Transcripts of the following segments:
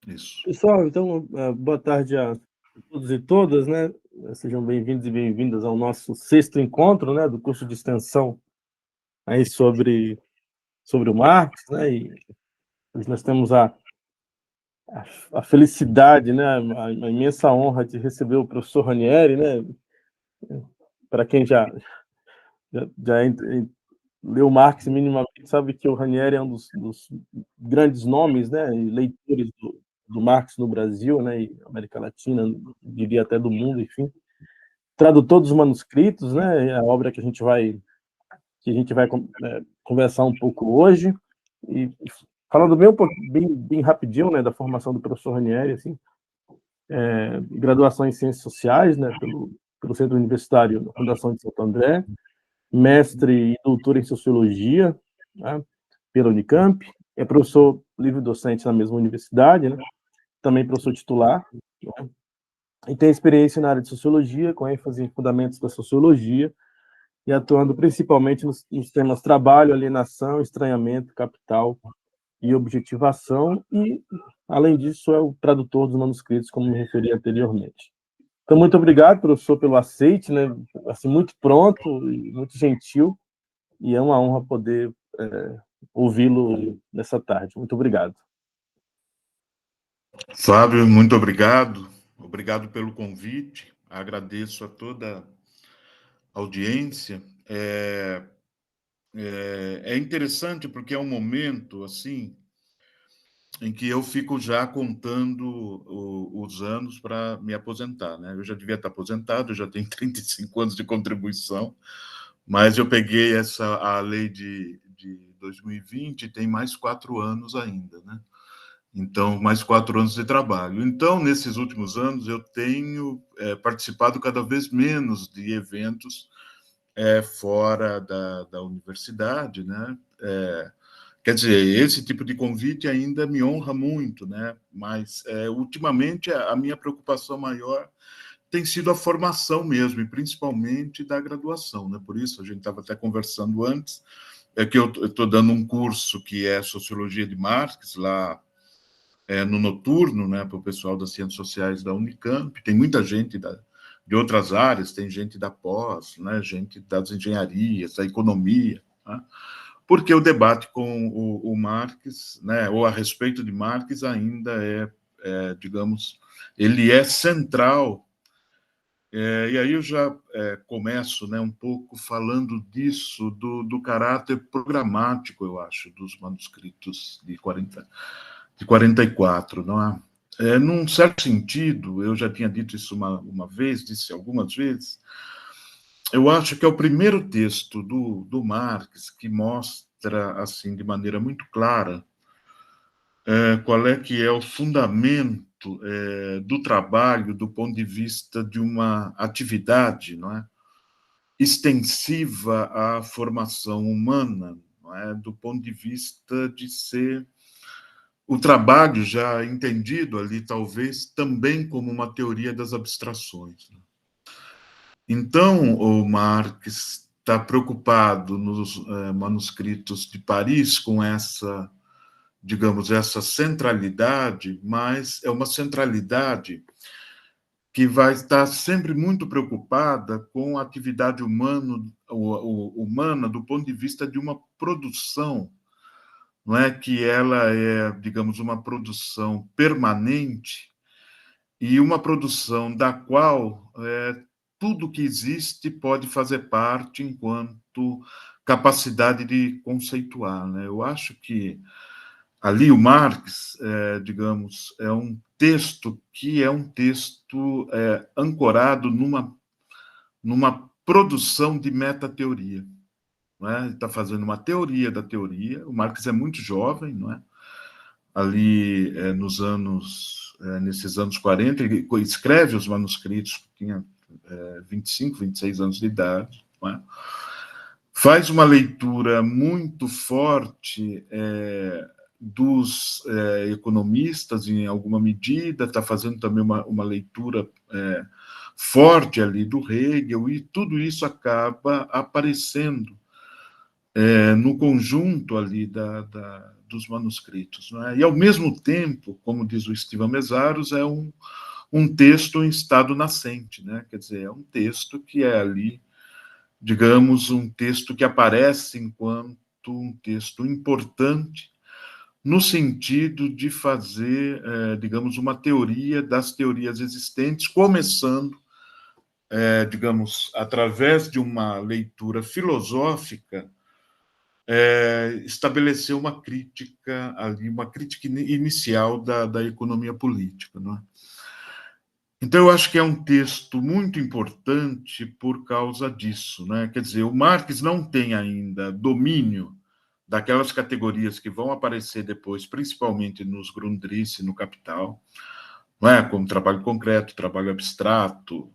Isso. Pessoal, então, boa tarde a todos e todas, né? Sejam bem-vindos e bem-vindas ao nosso sexto encontro, né, do curso de extensão aí sobre o Marx, né? E hoje nós temos a felicidade, né, a imensa honra de receber o professor Ranieri, né? Para quem já leu Marx minimamente, sabe que o Ranieri é um dos grandes nomes, né, e leitores do Marx no Brasil, né, e América Latina, diria até do mundo, enfim. Tradutor dos manuscritos, né, é a obra que a gente vai conversar um pouco hoje, e falando bem rapidinho, né, da formação do professor Ranieri, assim, graduação em Ciências Sociais, né, pelo Centro Universitário da Fundação de Santo André, mestre e doutor em Sociologia, né, pela Unicamp, é professor livre-docente na mesma universidade, né, também professor titular, né, e tem experiência na área de Sociologia, com ênfase em fundamentos da Sociologia, e atuando principalmente nos temas trabalho, alienação, estranhamento, capital e objetivação, e, além disso, é o tradutor dos manuscritos, como me referi anteriormente. Então, muito obrigado, professor, pelo aceite, né? Assim, muito pronto e muito gentil, e é uma honra poder ouvi-lo nessa tarde. Muito obrigado. Fábio, muito obrigado. Obrigado pelo convite. Agradeço a toda a audiência. É interessante porque é um momento assim em que eu fico já contando os anos para me aposentar, né? Eu já devia estar aposentado, eu já tenho 35 anos de contribuição, mas eu peguei a lei de 2020 e tem mais 4 anos ainda, né? Então, mais 4 anos de trabalho. Então, nesses últimos anos, eu tenho participado cada vez menos de eventos fora da universidade, né? Quer dizer, esse tipo de convite ainda me honra muito, né? Mas, ultimamente, a minha preocupação maior tem sido a formação mesmo, e principalmente da graduação, né? Por isso, a gente estava até conversando antes, que eu estou dando um curso que é Sociologia de Marx, lá no noturno, né, para o pessoal das Ciências Sociais da Unicamp. Tem muita gente de outras áreas, tem gente da pós, né, gente das engenharias, da economia, né, porque o debate com o Marx, né, ou a respeito de Marx, ainda digamos, ele é central. E aí eu já começo, né, um pouco falando disso, do caráter programático, eu acho, dos manuscritos de 44, não é? Num certo sentido, eu já tinha dito isso uma vez, disse algumas vezes, eu acho que é o primeiro texto do Marx que mostra, assim, de maneira muito clara, qual é que é o fundamento do trabalho do ponto de vista de uma atividade, não é? Extensiva à formação humana, não é? Do ponto de vista de ser o trabalho já entendido ali, talvez, também como uma teoria das abstrações. Então, o Marx está preocupado nos manuscritos de Paris com essa, digamos, essa centralidade, mas é uma centralidade que vai estar sempre muito preocupada com a atividade humana do ponto de vista de uma produção, não é que ela é, digamos, uma produção permanente e uma produção da qual tudo que existe pode fazer parte enquanto capacidade de conceituar, né? Eu acho que ali o Marx, digamos, é um texto que é um texto ancorado numa produção de metateoria. Não é? Ele está fazendo uma teoria da teoria. O Marx é muito jovem, não é? Ali nesses anos 40, ele escreve os manuscritos, tinha 25, 26 anos de idade, não é? Faz uma leitura muito forte dos economistas, em alguma medida, está fazendo também uma leitura forte ali do Hegel, e tudo isso acaba aparecendo no conjunto ali dos manuscritos, não é? E, ao mesmo tempo, como diz o Steven Mesaros, é um texto em estado nascente, né? Quer dizer, é um texto que é ali, digamos, um texto que aparece enquanto um texto importante no sentido de fazer, digamos, uma teoria das teorias existentes, começando, digamos, através de uma leitura filosófica, estabelecer uma crítica ali, uma crítica inicial da economia política, não é? Então, eu acho que é um texto muito importante por causa disso, né? Quer dizer, o Marx não tem ainda domínio daquelas categorias que vão aparecer depois, principalmente nos Grundrisse, no Capital, não é? Como trabalho concreto, trabalho abstrato,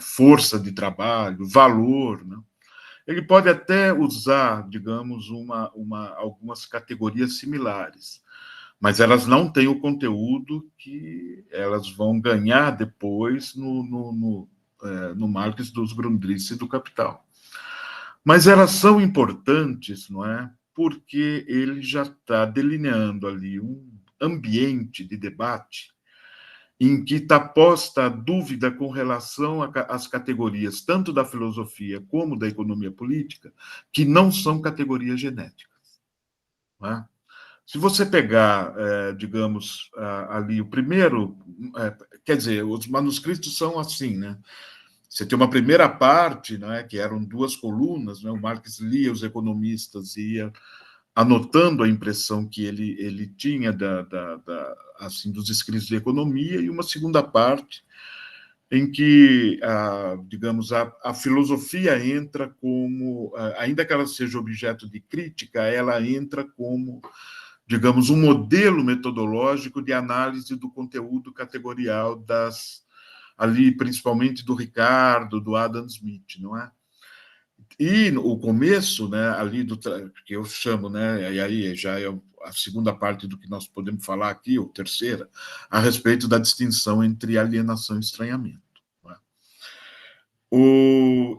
força de trabalho, valor, né? Ele pode até usar, digamos, algumas categorias similares, mas elas não têm o conteúdo que elas vão ganhar depois no Marx dos Grundrisse e do Capital. Mas elas são importantes, não é? Porque ele já está delineando ali um ambiente de debate em que está posta a dúvida com relação às categorias, tanto da filosofia como da economia política, que não são categorias genéticas. Não é? Se você pegar, digamos, ali o primeiro, quer dizer, os manuscritos são assim, né? Você tem uma primeira parte, né, que eram 2 colunas, né? O Marx lia os economistas e ia anotando a impressão que ele tinha assim, dos escritos de economia, e uma segunda parte em que, digamos, a filosofia entra como, ainda que ela seja objeto de crítica, ela entra como, digamos, um modelo metodológico de análise do conteúdo categorial ali, principalmente do Ricardo, do Adam Smith, não é? E o começo, né, ali que eu chamo, né, e aí já é a segunda parte do que nós podemos falar aqui, ou terceira, a respeito da distinção entre alienação e estranhamento. Não é?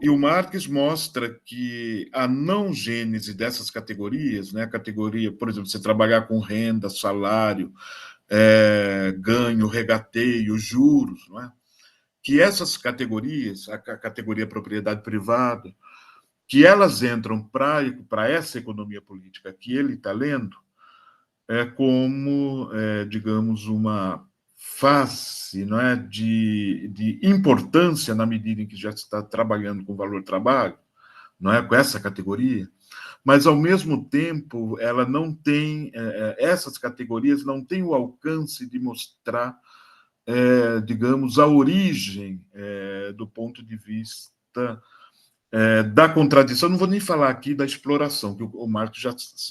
E o Marx mostra que a não gênese dessas categorias, né, a categoria, por exemplo, você trabalhar com renda, salário, ganho, regateio, juros, não é? Que essas categorias, a categoria propriedade privada, que elas entram para essa economia política que ele está lendo, como, digamos, uma face, não é, de importância na medida em que já se está trabalhando com valor trabalho, não é, com essa categoria, mas, ao mesmo tempo, ela não tem, essas categorias não têm o alcance de mostrar, digamos, a origem, do ponto de vista da contradição. Não vou nem falar aqui da exploração, que o Marx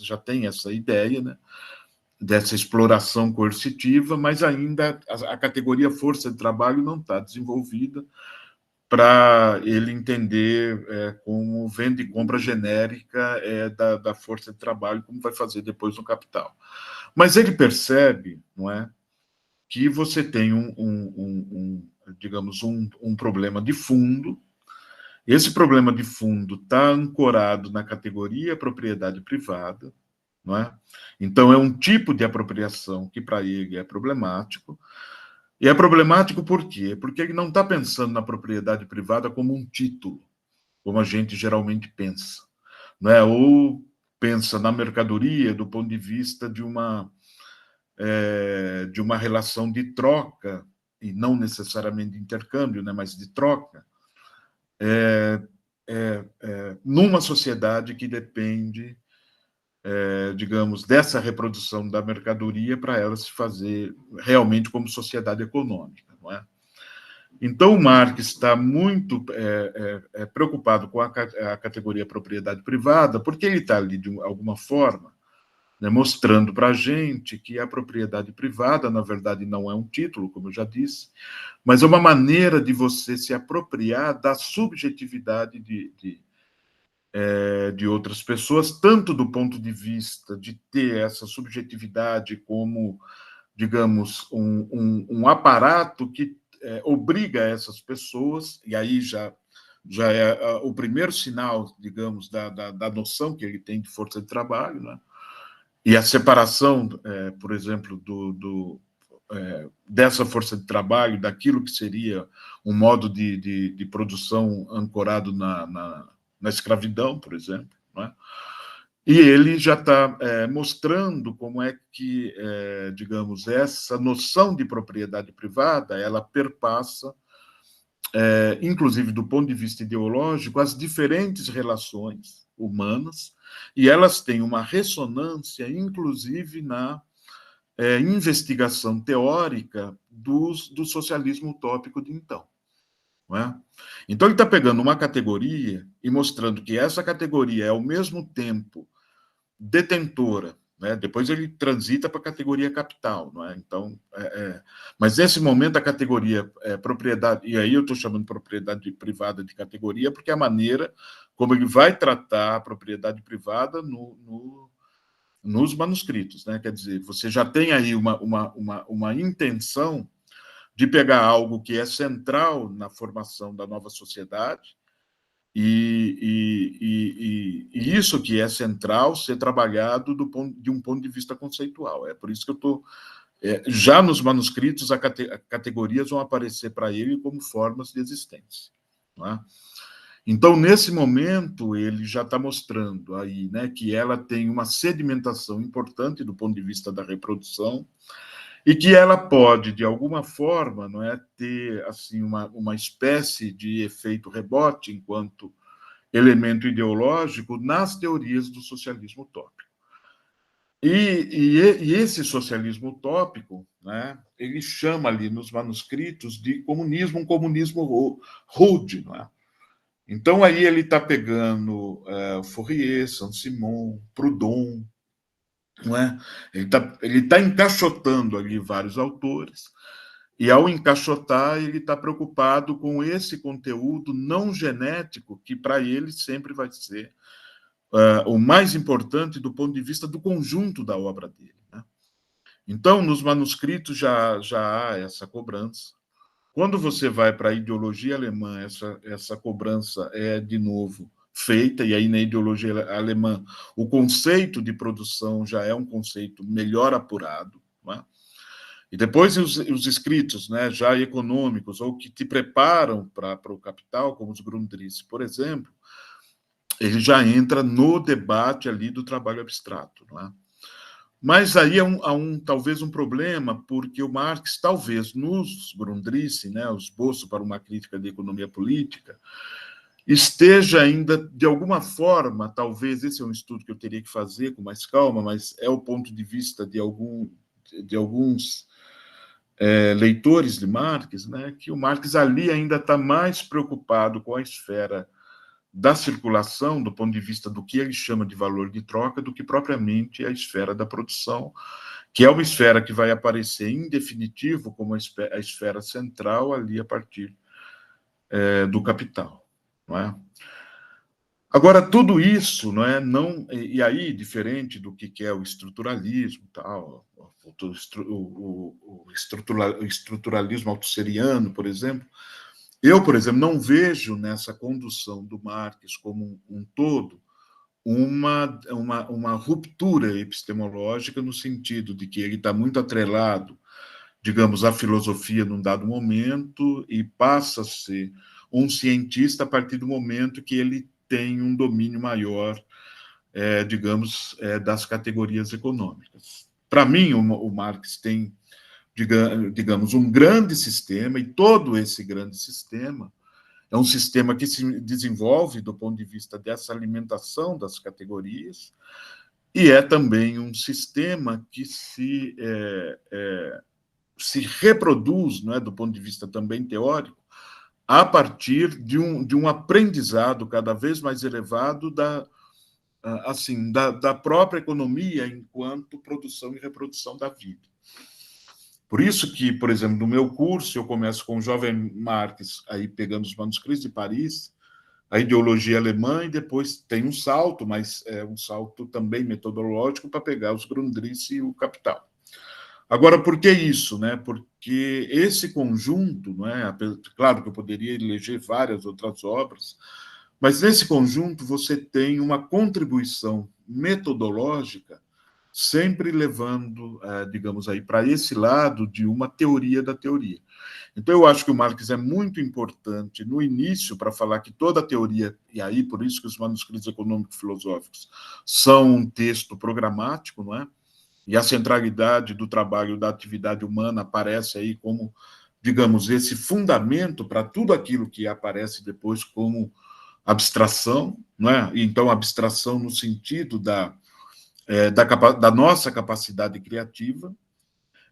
já tem essa ideia, né, dessa exploração coercitiva, mas ainda a categoria força de trabalho não está desenvolvida para ele entender como venda e compra genérica da força de trabalho, como vai fazer depois no Capital. Mas ele percebe, não é, que você tem digamos, um problema de fundo. Esse problema de fundo está ancorado na categoria propriedade privada, não é? Então, é um tipo de apropriação que, para ele, é problemático. E é problemático por quê? Porque ele não está pensando na propriedade privada como um título, como a gente geralmente pensa, não é? Ou pensa na mercadoria do ponto de vista de uma relação de troca, e não necessariamente de intercâmbio, né, mas de troca, numa sociedade que depende, digamos, dessa reprodução da mercadoria para ela se fazer realmente como sociedade econômica, não é? Então, o Marx está muito preocupado com a categoria propriedade privada, porque ele está ali, de alguma forma, né, mostrando para a gente que a propriedade privada, na verdade, não é um título, como eu já disse, mas é uma maneira de você se apropriar da subjetividade de outras pessoas, tanto do ponto de vista de ter essa subjetividade como, digamos, um aparato que obriga essas pessoas, e aí já é o primeiro sinal, digamos, da noção que ele tem de força de trabalho, né? e a separação, por exemplo, dessa força de trabalho, daquilo que seria um modo de produção ancorado na escravidão, por exemplo, não é? E ele já está mostrando como é que, digamos, essa noção de propriedade privada, ela perpassa, inclusive do ponto de vista ideológico, as diferentes relações humanas, e elas têm uma ressonância, inclusive, na investigação teórica do socialismo utópico de então. Não é? Então, ele está pegando uma categoria e mostrando que essa categoria é, ao mesmo tempo, detentora, né? Depois ele transita para a categoria capital, não é? Então, mas nesse momento a categoria propriedade, e aí eu estou chamando de propriedade privada de categoria, porque é a maneira como ele vai tratar a propriedade privada nos manuscritos, né? Quer dizer, você já tem aí uma intenção de pegar algo que é central na formação da nova sociedade, e isso que é central ser trabalhado de um ponto de vista conceitual. É por isso que eu estou... já nos manuscritos, as categorias vão aparecer para ele como formas de existência. Não é? Então, nesse momento, ele já está mostrando aí, né, que ela tem uma sedimentação importante do ponto de vista da reprodução, e que ela pode, de alguma forma, não é, ter assim, uma espécie de efeito rebote enquanto elemento ideológico nas teorias do socialismo utópico. E esse socialismo utópico, né, ele chama ali nos manuscritos de comunismo, um comunismo rude. Não é? Então, aí ele está pegando Fourier, Saint-Simon, Proudhon, não é? Ele tá encaixotando ali vários autores, e ao encaixotar, ele está preocupado com esse conteúdo não genético, que para ele sempre vai ser o mais importante do ponto de vista do conjunto da obra dele. Né? Então, nos manuscritos já há essa cobrança. Quando você vai para a ideologia alemã, essa cobrança é, de novo, feita, e aí na ideologia alemã o conceito de produção já é um conceito melhor apurado, não é? E depois os escritos, né, já econômicos, ou que te preparam para o capital, como os Grundrisse, por exemplo, ele já entra no debate ali do trabalho abstrato, não é? Mas aí há talvez um problema, porque o Marx, talvez, nos Grundrisse, né, o esboço para uma crítica de economia política, esteja ainda, de alguma forma, talvez, esse é um estudo que eu teria que fazer com mais calma, mas é o ponto de vista de alguns leitores de Marx, né, que o Marx ali ainda está mais preocupado com a esfera da circulação, do ponto de vista do que ele chama de valor de troca, do que propriamente a esfera da produção, que é uma esfera que vai aparecer em definitivo como a esfera central ali a partir do capital. Não é? Agora, tudo isso, não é, e aí, diferente do que é o estruturalismo, tal, o estruturalismo altusseriano, por exemplo, eu, por exemplo, não vejo nessa condução do Marx como um todo uma ruptura epistemológica, no sentido de que ele está muito atrelado, digamos, à filosofia num dado momento e passa a ser um cientista a partir do momento que ele tem um domínio maior, digamos, das categorias econômicas. Para mim, o Marx tem, digamos, um grande sistema, e todo esse grande sistema é um sistema que se desenvolve do ponto de vista dessa alimentação das categorias, e é também um sistema que se reproduz, não é, do ponto de vista também teórico, a partir de um aprendizado cada vez mais elevado da própria economia enquanto produção e reprodução da vida. Por isso que, por exemplo, no meu curso, eu começo com o jovem Marx, aí pegando os manuscritos de Paris, a ideologia alemã, e depois tem um salto, mas é um salto também metodológico para pegar os Grundrisse e o Capital. Agora, por que isso? Né? Porque esse conjunto, não é? Claro que eu poderia eleger várias outras obras, mas nesse conjunto você tem uma contribuição metodológica sempre levando, digamos aí, para esse lado de uma teoria da teoria. Então, eu acho que o Marx é muito importante no início para falar que toda a teoria, e aí por isso que os manuscritos econômico-filosóficos são um texto programático, não é? E a centralidade do trabalho, da atividade humana aparece aí como, digamos, esse fundamento para tudo aquilo que aparece depois como abstração, não é? Então, abstração no sentido da nossa capacidade criativa,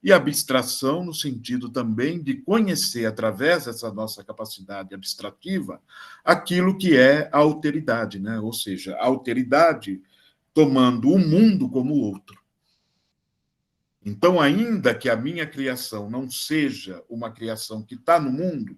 e abstração no sentido também de conhecer, através dessa nossa capacidade abstrativa, aquilo que é a alteridade, né? Ou seja, a alteridade tomando o mundo como outro. Então, ainda que a minha criação não seja uma criação que está no mundo,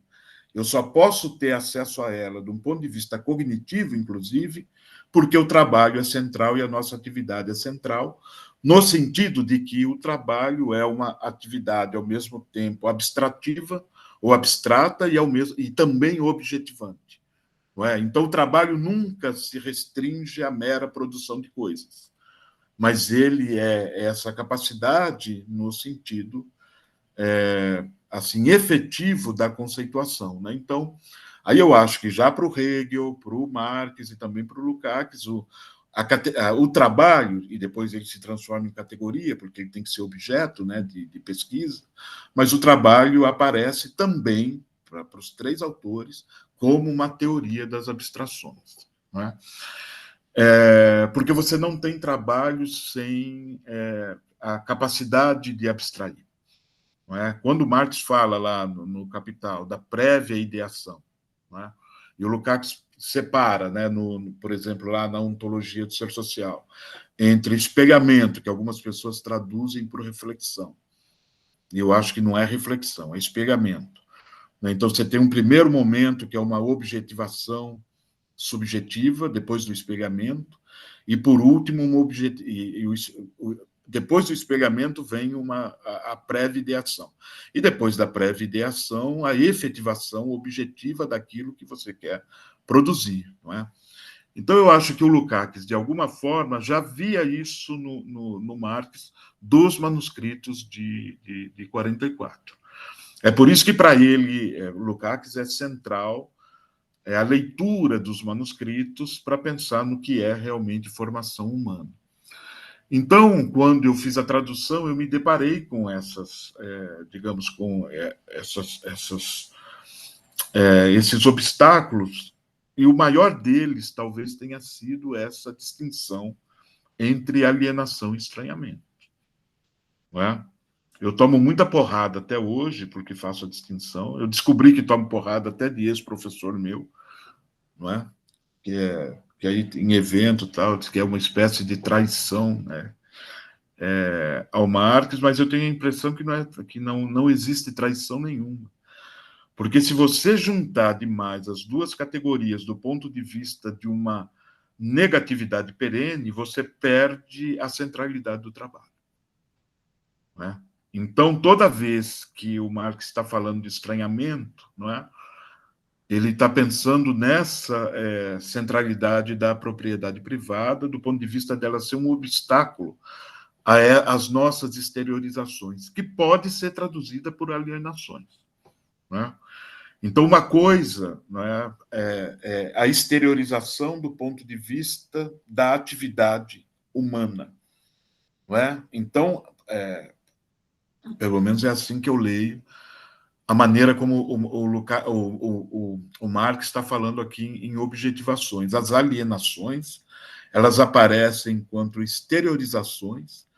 eu só posso ter acesso a ela, de um ponto de vista cognitivo, inclusive, porque o trabalho é central e a nossa atividade é central, no sentido de que o trabalho é uma atividade, ao mesmo tempo, abstrativa ou abstrata e também objetivante. Não é? Então, o trabalho nunca se restringe à mera produção de coisas, mas ele é essa capacidade no sentido assim efetivo da conceituação, né? Então, aí eu acho que já para o Hegel, para o Marx e também para o Lukács, o trabalho, e depois ele se transforma em categoria, porque ele tem que ser objeto, né, de pesquisa, mas o trabalho aparece também, para os três autores, como uma teoria das abstrações. Né? Porque você não tem trabalho sem a capacidade de abstrair. Não é? Quando Marx fala lá no Capital da prévia ideação, não é? E o Lukács separa, né, por exemplo, lá na ontologia do ser social, entre espelhamento, que algumas pessoas traduzem por reflexão, e eu acho que não é reflexão, é espelhamento. Né? Então, você tem um primeiro momento, que é uma objetivação subjetiva, depois do espelhamento, e, por último, depois do espelhamento vem a pré-ideação. E depois da pré-ideação, a efetivação objetiva daquilo que você quer produzir. Não é? Então, eu acho que o Lukács, de alguma forma, já via isso no Marx, dos manuscritos de 44. É por isso que, para ele, o Lukács é central a leitura dos manuscritos para pensar no que é realmente formação humana. Então, quando eu fiz a tradução, eu me deparei com essas, digamos, com esses obstáculos, e o maior deles talvez tenha sido essa distinção entre alienação e estranhamento. Não é? Eu tomo muita porrada até hoje, porque faço a distinção. Eu descobri que tomo porrada até de ex-professor meu, não é? Que aí em evento tal, diz que é uma espécie de traição, né? Ao Marx, mas eu tenho a impressão que não existe traição nenhuma. Porque se você juntar demais as duas categorias do ponto de vista de uma negatividade perene, você perde a centralidade do trabalho. Né? Então, toda vez que o Marx está falando de estranhamento, não é? Ele está pensando nessa centralidade da propriedade privada, do ponto de vista dela ser um obstáculo às nossas exteriorizações, que pode ser traduzida por alienações. Né? Então, uma coisa, né, é a exteriorização do ponto de vista da atividade humana. Não é? Então, pelo menos é assim que eu leio a maneira como o Marx está falando aqui em objetivações. As alienações, elas aparecem enquanto exteriorizações,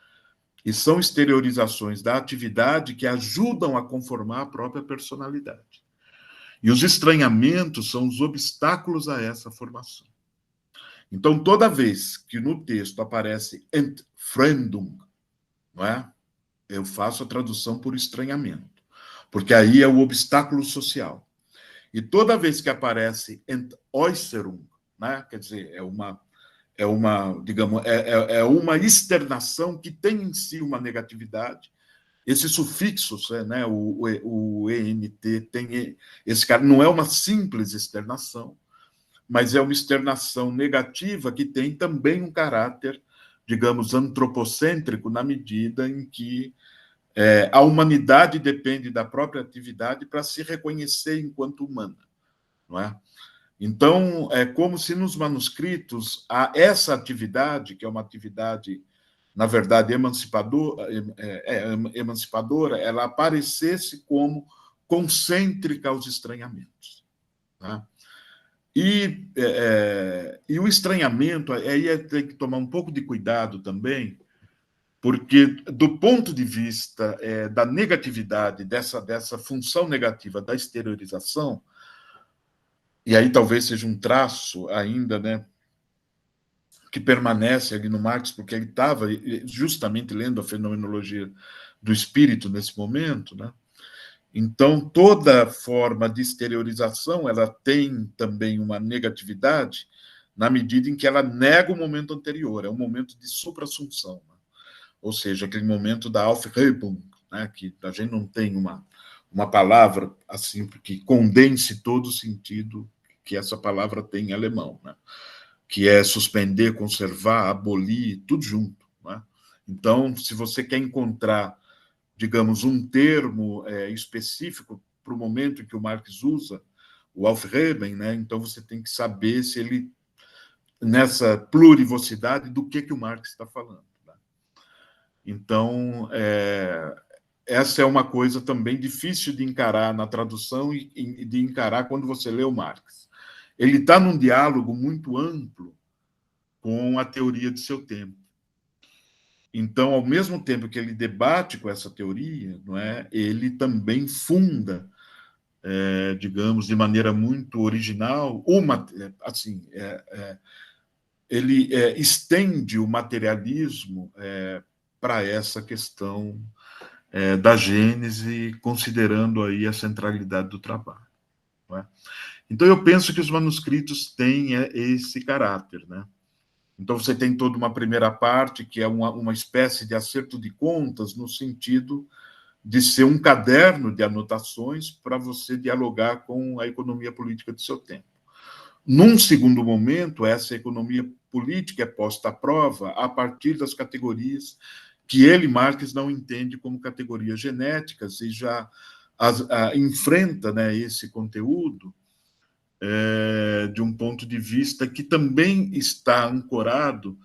e são exteriorizações da atividade que ajudam a conformar a própria personalidade. E os estranhamentos são os obstáculos a essa formação. Então, toda vez que no texto aparece Entfremdung, não é? Eu faço a tradução por estranhamento, porque aí é o obstáculo social. E toda vez que aparece Entäußerung, né? Quer dizer, digamos, uma externação que tem em si uma negatividade. Esses sufixos, né, o ENT, tem esse cara, não é uma simples externação, mas é uma externação negativa que tem também um caráter digamos, antropocêntrico na medida em que a humanidade depende da própria atividade para se reconhecer enquanto humana, não é? Então, é como se nos manuscritos essa atividade, que é uma atividade, na verdade, emancipadora, ela aparecesse como concêntrica aos estranhamentos. Tá? E o estranhamento, aí tem que tomar um pouco de cuidado também, porque, do ponto de vista da negatividade, dessa função negativa da exteriorização, e aí talvez seja um traço ainda, né, que permanece ali no Marx, porque ele estava justamente lendo a fenomenologia do espírito nesse momento, né? Então, toda forma de exteriorização ela tem também uma negatividade na medida em que ela nega o momento anterior, é um momento de suprassunção, né? Ou seja, aquele momento da Aufhebung, né, que a gente não tem uma palavra assim que condense todo o sentido que essa palavra tem em alemão, né? Que é suspender, conservar, abolir, tudo junto, né? Então, se você quer encontrar, digamos, um termo específico para o momento em que o Marx usa, o Aufheben, né? Então você tem que saber se ele, nessa plurivocidade, do que o Marx está falando. Né? Então, essa é uma coisa também difícil de encarar na tradução e de encarar quando você lê o Marx. Ele está num diálogo muito amplo com a teoria de seu tempo. Então, ao mesmo tempo que ele debate com essa teoria, não é, ele também funda, digamos, de maneira muito original, assim, ele estende o materialismo para essa questão da Gênese, considerando aí a centralidade do trabalho. Não é? Então, eu penso que os manuscritos têm esse caráter, né? Então, você tem toda uma primeira parte, que é uma espécie de acerto de contas, no sentido de ser um caderno de anotações para você dialogar com a economia política do seu tempo. Num segundo momento, essa economia política é posta à prova a partir das categorias que ele, Marx, não entende como categorias genéticas e já enfrenta, né, esse conteúdo de um ponto de vista que também está ancorado,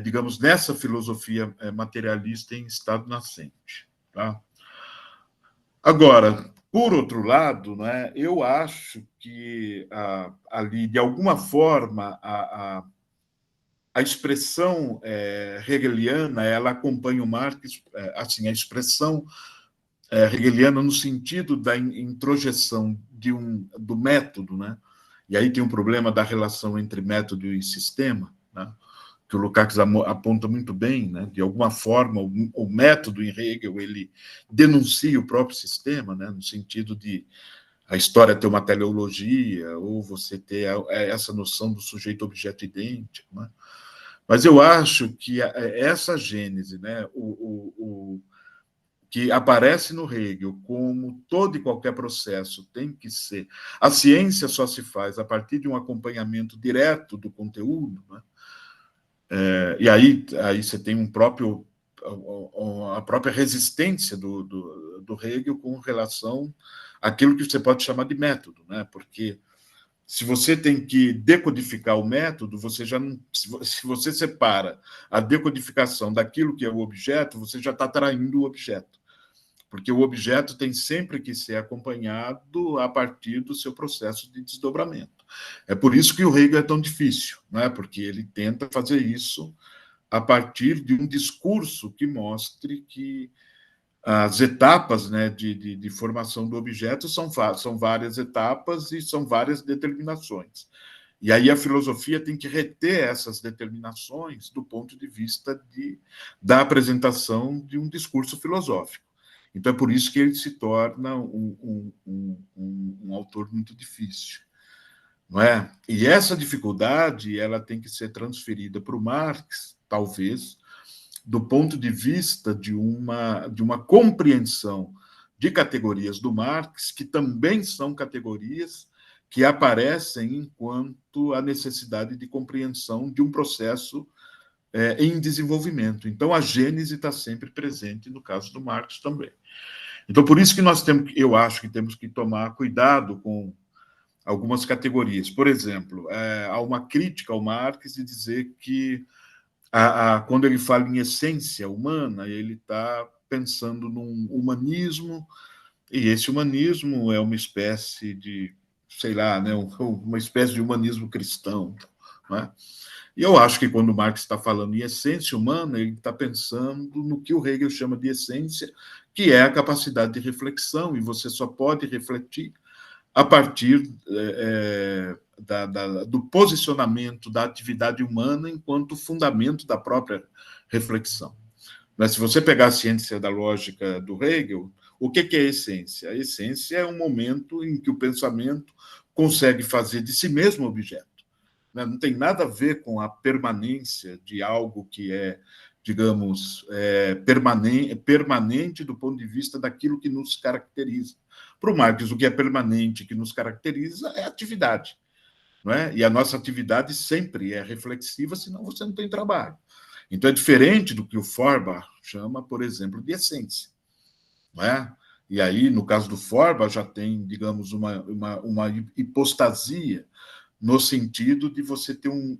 digamos, nessa filosofia materialista em estado nascente. Tá? Agora, por outro lado, né, eu acho que ali, de alguma forma, a expressão hegeliana ela acompanha o Marx, assim, a expressão hegeliana no sentido da introjeção do método, né? E aí tem um problema da relação entre método e sistema, né? Que o Lukács aponta muito bem, né? De alguma forma, o método em Hegel ele denuncia o próprio sistema, né? No sentido de a história ter uma teleologia, ou você ter essa noção do sujeito-objeto idêntico, né? Mas eu acho que essa gênese, né? Que aparece no Hegel como todo e qualquer processo tem que ser. A ciência só se faz a partir de um acompanhamento direto do conteúdo, né? E aí você tem a própria resistência do Hegel com relação àquilo que você pode chamar de método, né? Porque se você tem que decodificar o método, você já não. Se você separa a decodificação daquilo que é o objeto, você já está traindo o objeto. Porque o objeto tem sempre que ser acompanhado a partir do seu processo de desdobramento. É por isso que o Hegel é tão difícil, né? Porque ele tenta fazer isso a partir de um discurso que mostre que as etapas, né, de formação do objeto são várias etapas e são várias determinações. E aí a filosofia tem que reter essas determinações do ponto de vista da apresentação de um discurso filosófico. Então, é por isso que ele se torna um autor muito difícil. Não é? E essa dificuldade ela tem que ser transferida para o Marx, talvez, do ponto de vista de uma compreensão de categorias do Marx, que também são categorias que aparecem enquanto a necessidade de compreensão de um processo em desenvolvimento. Então, a gênese está sempre presente no caso do Marx também. Então, por isso que eu acho que temos que tomar cuidado com algumas categorias. Por exemplo, há uma crítica ao Marx de dizer que, quando ele fala em essência humana, ele está pensando num humanismo, e esse humanismo é uma espécie de, sei lá, né, uma espécie de humanismo cristão, né? E eu acho que quando Marx está falando em essência humana, ele está pensando no que o Hegel chama de essência, que é a capacidade de reflexão, e você só pode refletir a partir do posicionamento da atividade humana enquanto fundamento da própria reflexão. Mas se você pegar a ciência da lógica do Hegel, o que é a essência? A essência é um momento em que o pensamento consegue fazer de si mesmo objeto. Não tem nada a ver com a permanência de algo que é, digamos, permanente do ponto de vista daquilo que nos caracteriza. Para o Marx, o que é permanente, que nos caracteriza, é a atividade. Não é? E a nossa atividade sempre é reflexiva, senão você não tem trabalho. Então, é diferente do que o Feuerbach chama, por exemplo, de essência. Não é? E aí, no caso do Feuerbach, já tem, digamos, uma hipostasia, no sentido de você ter um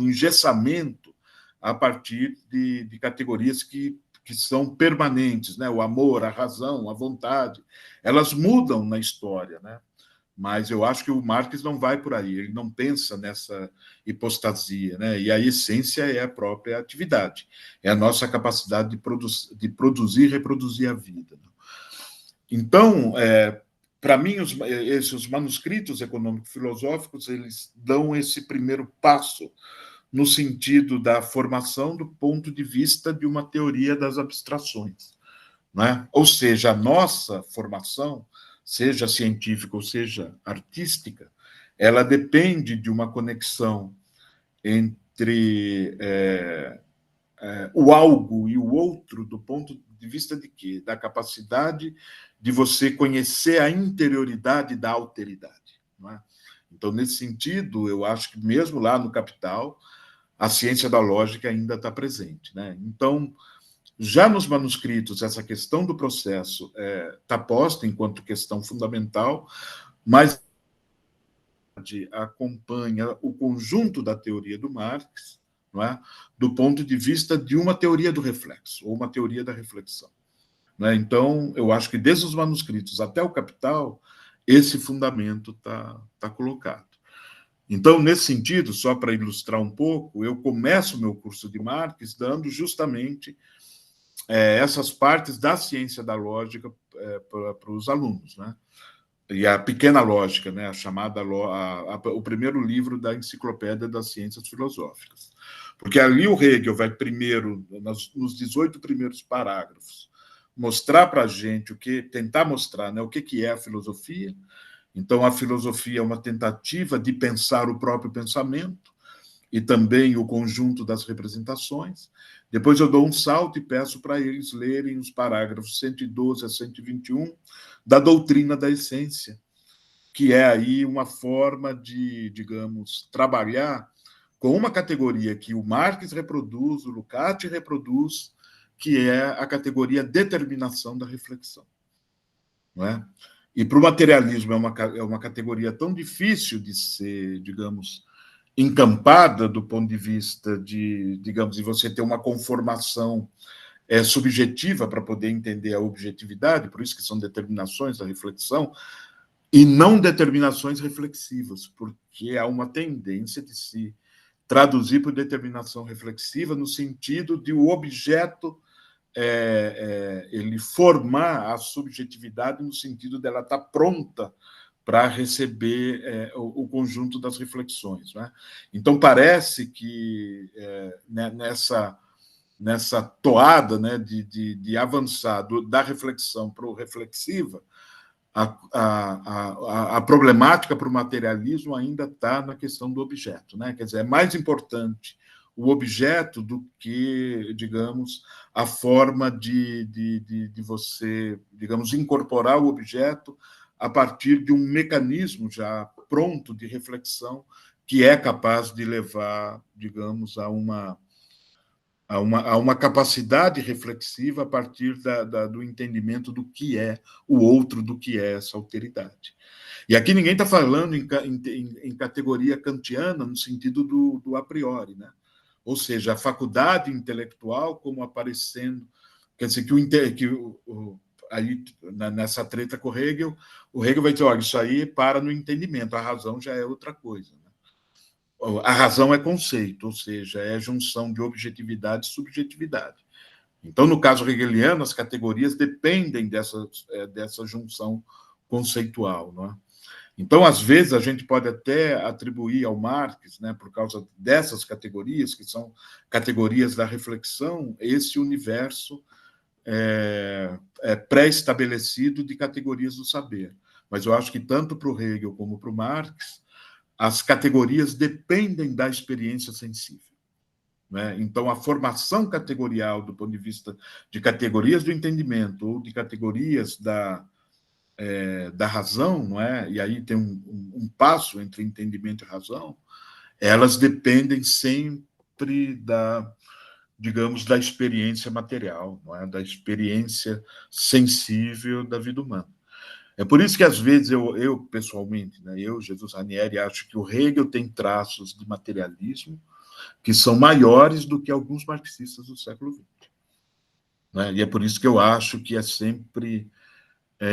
engessamento a partir de categorias que são permanentes, né? O amor, a razão, a vontade, elas mudam na história, né? Mas eu acho que o Marx não vai por aí, ele não pensa nessa hipostasia, né? E a essência é a própria atividade, é a nossa capacidade de produzir e reproduzir a vida. Então, para mim, esses manuscritos econômico-filosóficos, eles dão esse primeiro passo no sentido da formação do ponto de vista de uma teoria das abstrações, né? Ou seja, a nossa formação, seja científica ou seja artística, ela depende de uma conexão entre o algo e o outro, do ponto de vista de quê? Da capacidade de você conhecer a interioridade da alteridade. Não é? Então, nesse sentido, eu acho que mesmo lá no Capital, a ciência da lógica ainda está presente. Né? Então, já nos manuscritos, essa questão do processo está posta enquanto questão fundamental, mas acompanha o conjunto da teoria do Marx, não é? Do ponto de vista de uma teoria do reflexo, ou uma teoria da reflexão. Não é? Então, eu acho que desde os manuscritos até o Capital, esse fundamento tá colocado. Então, nesse sentido, só para ilustrar um pouco, eu começo o meu curso de Marx dando justamente essas partes da ciência da lógica para os alunos, né? E a pequena lógica, né, a chamada o primeiro livro da enciclopédia das ciências filosóficas. Porque ali o Hegel vai primeiro, nos 18 primeiros parágrafos, mostrar para a gente tentar mostrar, né, o que é a filosofia. Então, a filosofia é uma tentativa de pensar o próprio pensamento e também o conjunto das representações. Depois eu dou um salto e peço para eles lerem os parágrafos 112 a 121 da doutrina da essência, que é aí uma forma de, digamos, trabalhar com uma categoria que o Marx reproduz, o Lukács reproduz, que é a categoria determinação da reflexão. Não é? E para o materialismo é uma categoria tão difícil de ser, digamos, encampada do ponto de vista de, digamos, de você ter uma conformação subjetiva para poder entender a objetividade, por isso que são determinações da reflexão, e não determinações reflexivas, porque há uma tendência de se traduzir por determinação reflexiva no sentido de o objeto ele formar a subjetividade no sentido dela estar pronta para receber o conjunto das reflexões. Né? Então, parece que nessa toada, né, de avançar da reflexão para o reflexiva, a problemática para o materialismo ainda está na questão do objeto. Né? Quer dizer, é mais importante o objeto do que, digamos, a forma de você, digamos, incorporar o objeto a partir de um mecanismo já pronto de reflexão que é capaz de levar, digamos, a uma há uma capacidade reflexiva a partir do entendimento do que é o outro, do que é essa alteridade. E aqui ninguém está falando em categoria kantiana no sentido do a priori, né? Ou seja, a faculdade intelectual como aparecendo, quer dizer, aí, nessa treta com o Hegel vai dizer, olha, isso aí para no entendimento, a razão já é outra coisa. Né? A razão é conceito, ou seja, é junção de objetividade e subjetividade. Então, no caso hegeliano, as categorias dependem dessa junção conceitual, não é? Então, às vezes, a gente pode até atribuir ao Marx, né, por causa dessas categorias, que são categorias da reflexão, esse universo pré-estabelecido de categorias do saber. Mas eu acho que tanto para o Hegel como para o Marx, as categorias dependem da experiência sensível. Né? Então, a formação categorial, do ponto de vista de categorias do entendimento ou de categorias da razão, não é? E aí tem um passo entre entendimento e razão, elas dependem sempre digamos, da experiência material, não é? Da experiência sensível da vida humana. É por isso que, às vezes, eu pessoalmente, né, Jesus Ranieri, acho que o Hegel tem traços de materialismo que são maiores do que alguns marxistas do século XX. Né? E é por isso que eu acho que é sempre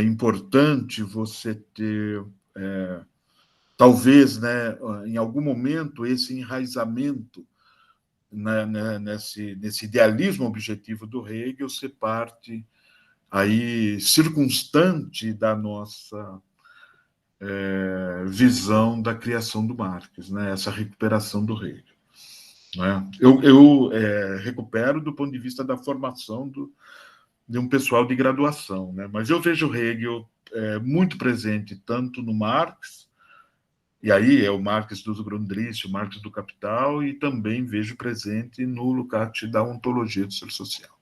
importante você ter, talvez, né, em algum momento, esse enraizamento nesse idealismo objetivo do Hegel ser parte aí circunstante da nossa visão da criação do Marx, né, essa recuperação do Hegel. Né? Eu recupero do ponto de vista da formação de um pessoal de graduação, né? Mas eu vejo Hegel muito presente tanto no Marx, e aí é o Marx do Grundrisse, o Marx do Capital, e também vejo presente no Lukács da ontologia do ser social.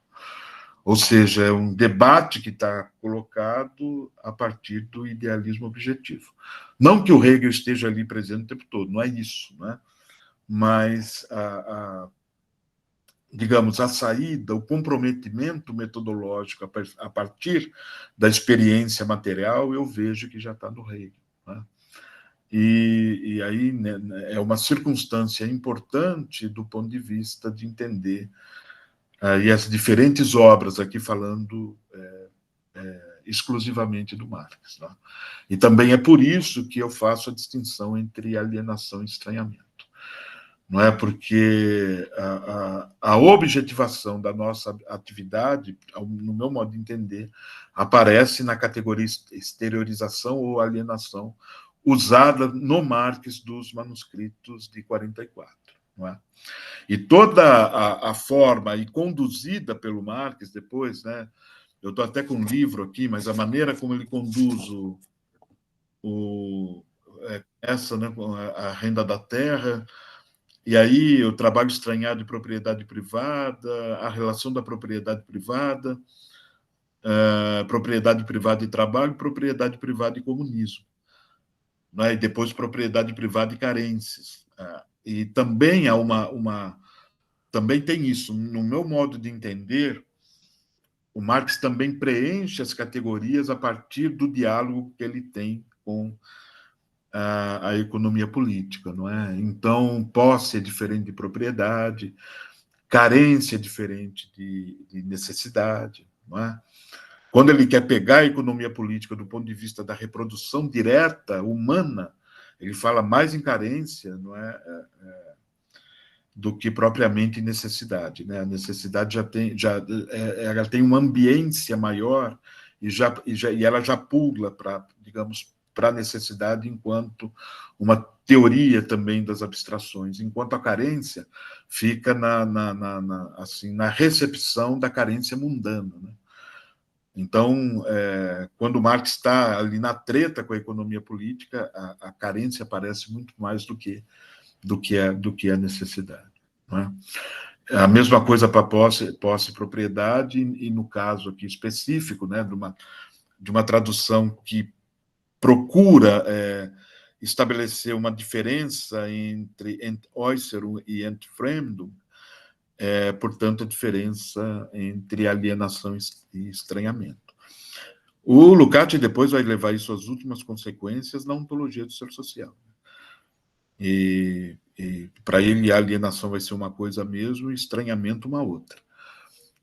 Ou seja, é um debate que está colocado a partir do idealismo objetivo. Não que o Hegel esteja ali presente o tempo todo, não é isso, né? Mas digamos, a saída, o comprometimento metodológico a partir da experiência material, eu vejo que já está no Hegel. Né? E aí, né, é uma circunstância importante do ponto de vista de entender e as diferentes obras, aqui falando exclusivamente do Marx. Né? E também é por isso que eu faço a distinção entre alienação e estranhamento. Não é porque a objetivação da nossa atividade, no meu modo de entender, aparece na categoria exteriorização ou alienação, usada no Marx dos manuscritos de 44. Não é? E toda a forma e conduzida pelo Marx depois, né? Eu estou até com um livro aqui, mas a maneira como ele conduz essa, né, a renda da terra, e aí o trabalho estranhado de propriedade privada, a relação da propriedade privada e trabalho, propriedade privada e comunismo. Né? E depois propriedade privada e carências. E também há também tem isso. No meu modo de entender, o Marx também preenche as categorias a partir do diálogo que ele tem com a economia política, não é? Então, posse é diferente de propriedade, carência é diferente de necessidade, não é? Quando ele quer pegar a economia política do ponto de vista da reprodução direta, humana, ele fala mais em carência, não é? Do que propriamente necessidade, né? A necessidade ela tem uma ambiência maior e ela já pula para, digamos, para a necessidade enquanto uma teoria também das abstrações, enquanto a carência fica assim, na recepção da carência mundana, né? Então, quando Marx está ali na treta com a economia política, a carência aparece muito mais do que a necessidade. Né? A mesma coisa para posse e propriedade, e no caso aqui específico, né, de uma tradução que procura estabelecer uma diferença entre Äußerung e Entfremdung, portanto, a diferença entre alienação e estranhamento. O Lukács depois vai levar isso às últimas consequências na ontologia do ser social. E para ele, a alienação vai ser uma coisa mesmo, e estranhamento uma outra.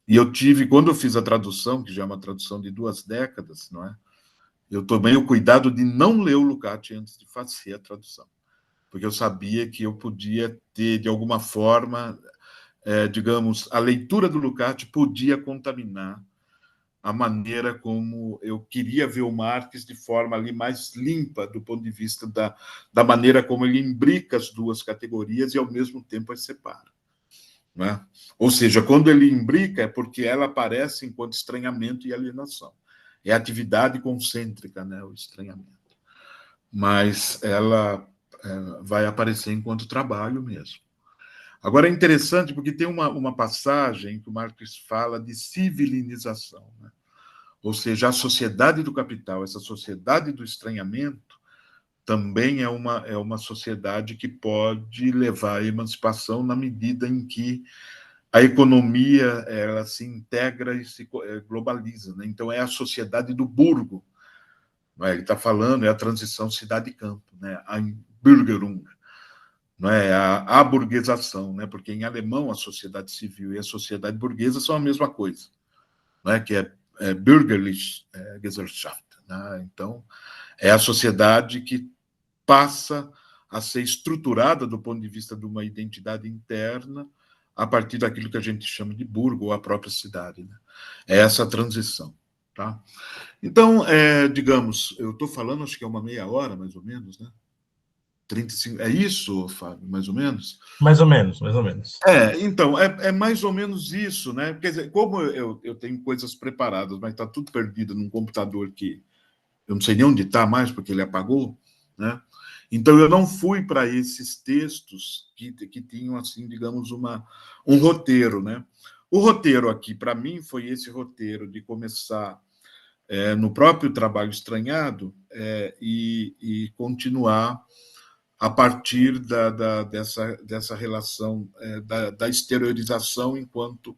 E eu tive, quando eu fiz a tradução, que já é uma tradução de 2 décadas, não é? Eu tomei o cuidado de não ler o Lukács antes de fazer a tradução, porque eu sabia que eu podia ter, de alguma forma, digamos, a leitura do Lukács podia contaminar a maneira como eu queria ver o Marx de forma ali mais limpa, do ponto de vista da maneira como ele imbrica as duas categorias e, ao mesmo tempo, as separa. Né? Ou seja, quando ele imbrica, é porque ela aparece enquanto estranhamento e alienação. É atividade concêntrica, né, o estranhamento. Mas ela vai aparecer enquanto trabalho mesmo. Agora, é interessante porque tem uma passagem que o Marx fala de civilinização, né? Ou seja, a sociedade do capital, essa sociedade do estranhamento, também é uma sociedade que pode levar à emancipação na medida em que a economia ela se integra e se globaliza. Né? Então, é a sociedade do burgo. Né? Ele está falando, é a transição cidade-campo, né? A Bürgerung, não é? A burguesação, né? Porque em alemão a sociedade civil e a sociedade burguesa são a mesma coisa, né? Que é bürgerliche Gesellschaft. Né? Então, é a sociedade que passa a ser estruturada do ponto de vista de uma identidade interna a partir daquilo que a gente chama de burgo, ou a própria cidade. Né? É essa transição. Tá? Então, digamos, eu estou falando, acho que é uma meia hora, mais ou menos, né? 35, é isso, Fábio, mais ou menos? Mais ou menos, mais ou menos. Então, é mais ou menos isso, né? Quer dizer, como eu tenho coisas preparadas, mas está tudo perdido num computador que eu não sei nem onde está mais, porque ele apagou, né? Então, eu não fui para esses textos que tinham, assim, digamos, um roteiro, né? O roteiro aqui, para mim, foi esse roteiro de começar no próprio trabalho estranhado e continuar a partir dessa relação da exteriorização enquanto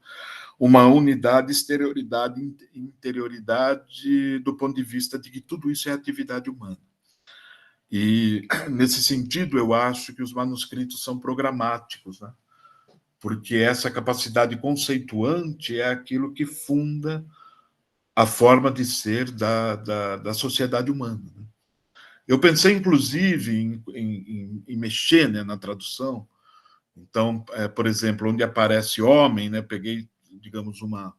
uma unidade, exterioridade, interioridade, do ponto de vista de que tudo isso é atividade humana. E, nesse sentido, eu acho que os manuscritos são programáticos, né? Porque essa capacidade conceituante é aquilo que funda a forma de ser da sociedade humana. Eu pensei, inclusive, em mexer, né, na tradução. Então, por exemplo, onde aparece homem, né, peguei, digamos, uma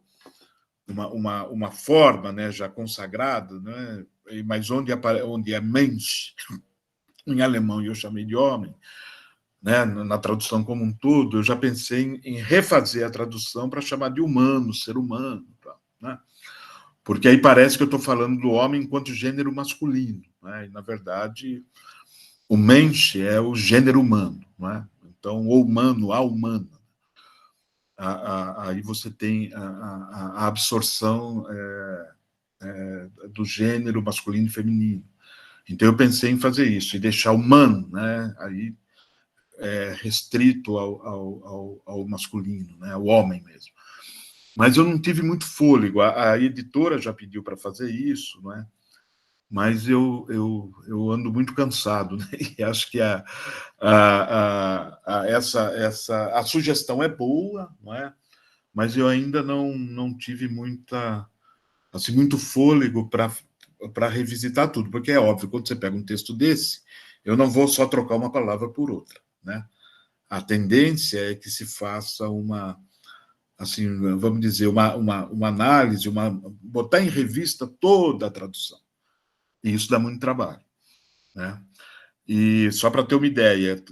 forma, né, já consagrada, né, mas onde é Mensch, em alemão, eu chamei de homem, né, na tradução como um todo, eu já pensei em refazer a tradução para chamar de humano, ser humano, né? Porque aí parece que eu estou falando do homem enquanto gênero masculino, né? E, na verdade, o Mensch é o gênero humano, não é? Então, o humano, a humana. Aí você tem a absorção do gênero masculino e feminino. Então, eu pensei em fazer isso, e deixar o man, né, aí restrito ao masculino, né, ao homem mesmo. Mas eu não tive muito fôlego. A editora já pediu para fazer isso, não é? Mas eu ando muito cansado, né? E acho que a sugestão é boa, não é? Mas eu ainda não tive muito fôlego para revisitar tudo, porque é óbvio, quando você pega um texto desse, eu não vou só trocar uma palavra por outra, né? A tendência é que se faça assim, vamos dizer, uma análise, botar em revista toda a tradução. E isso dá muito trabalho, né? E só para ter uma ideia,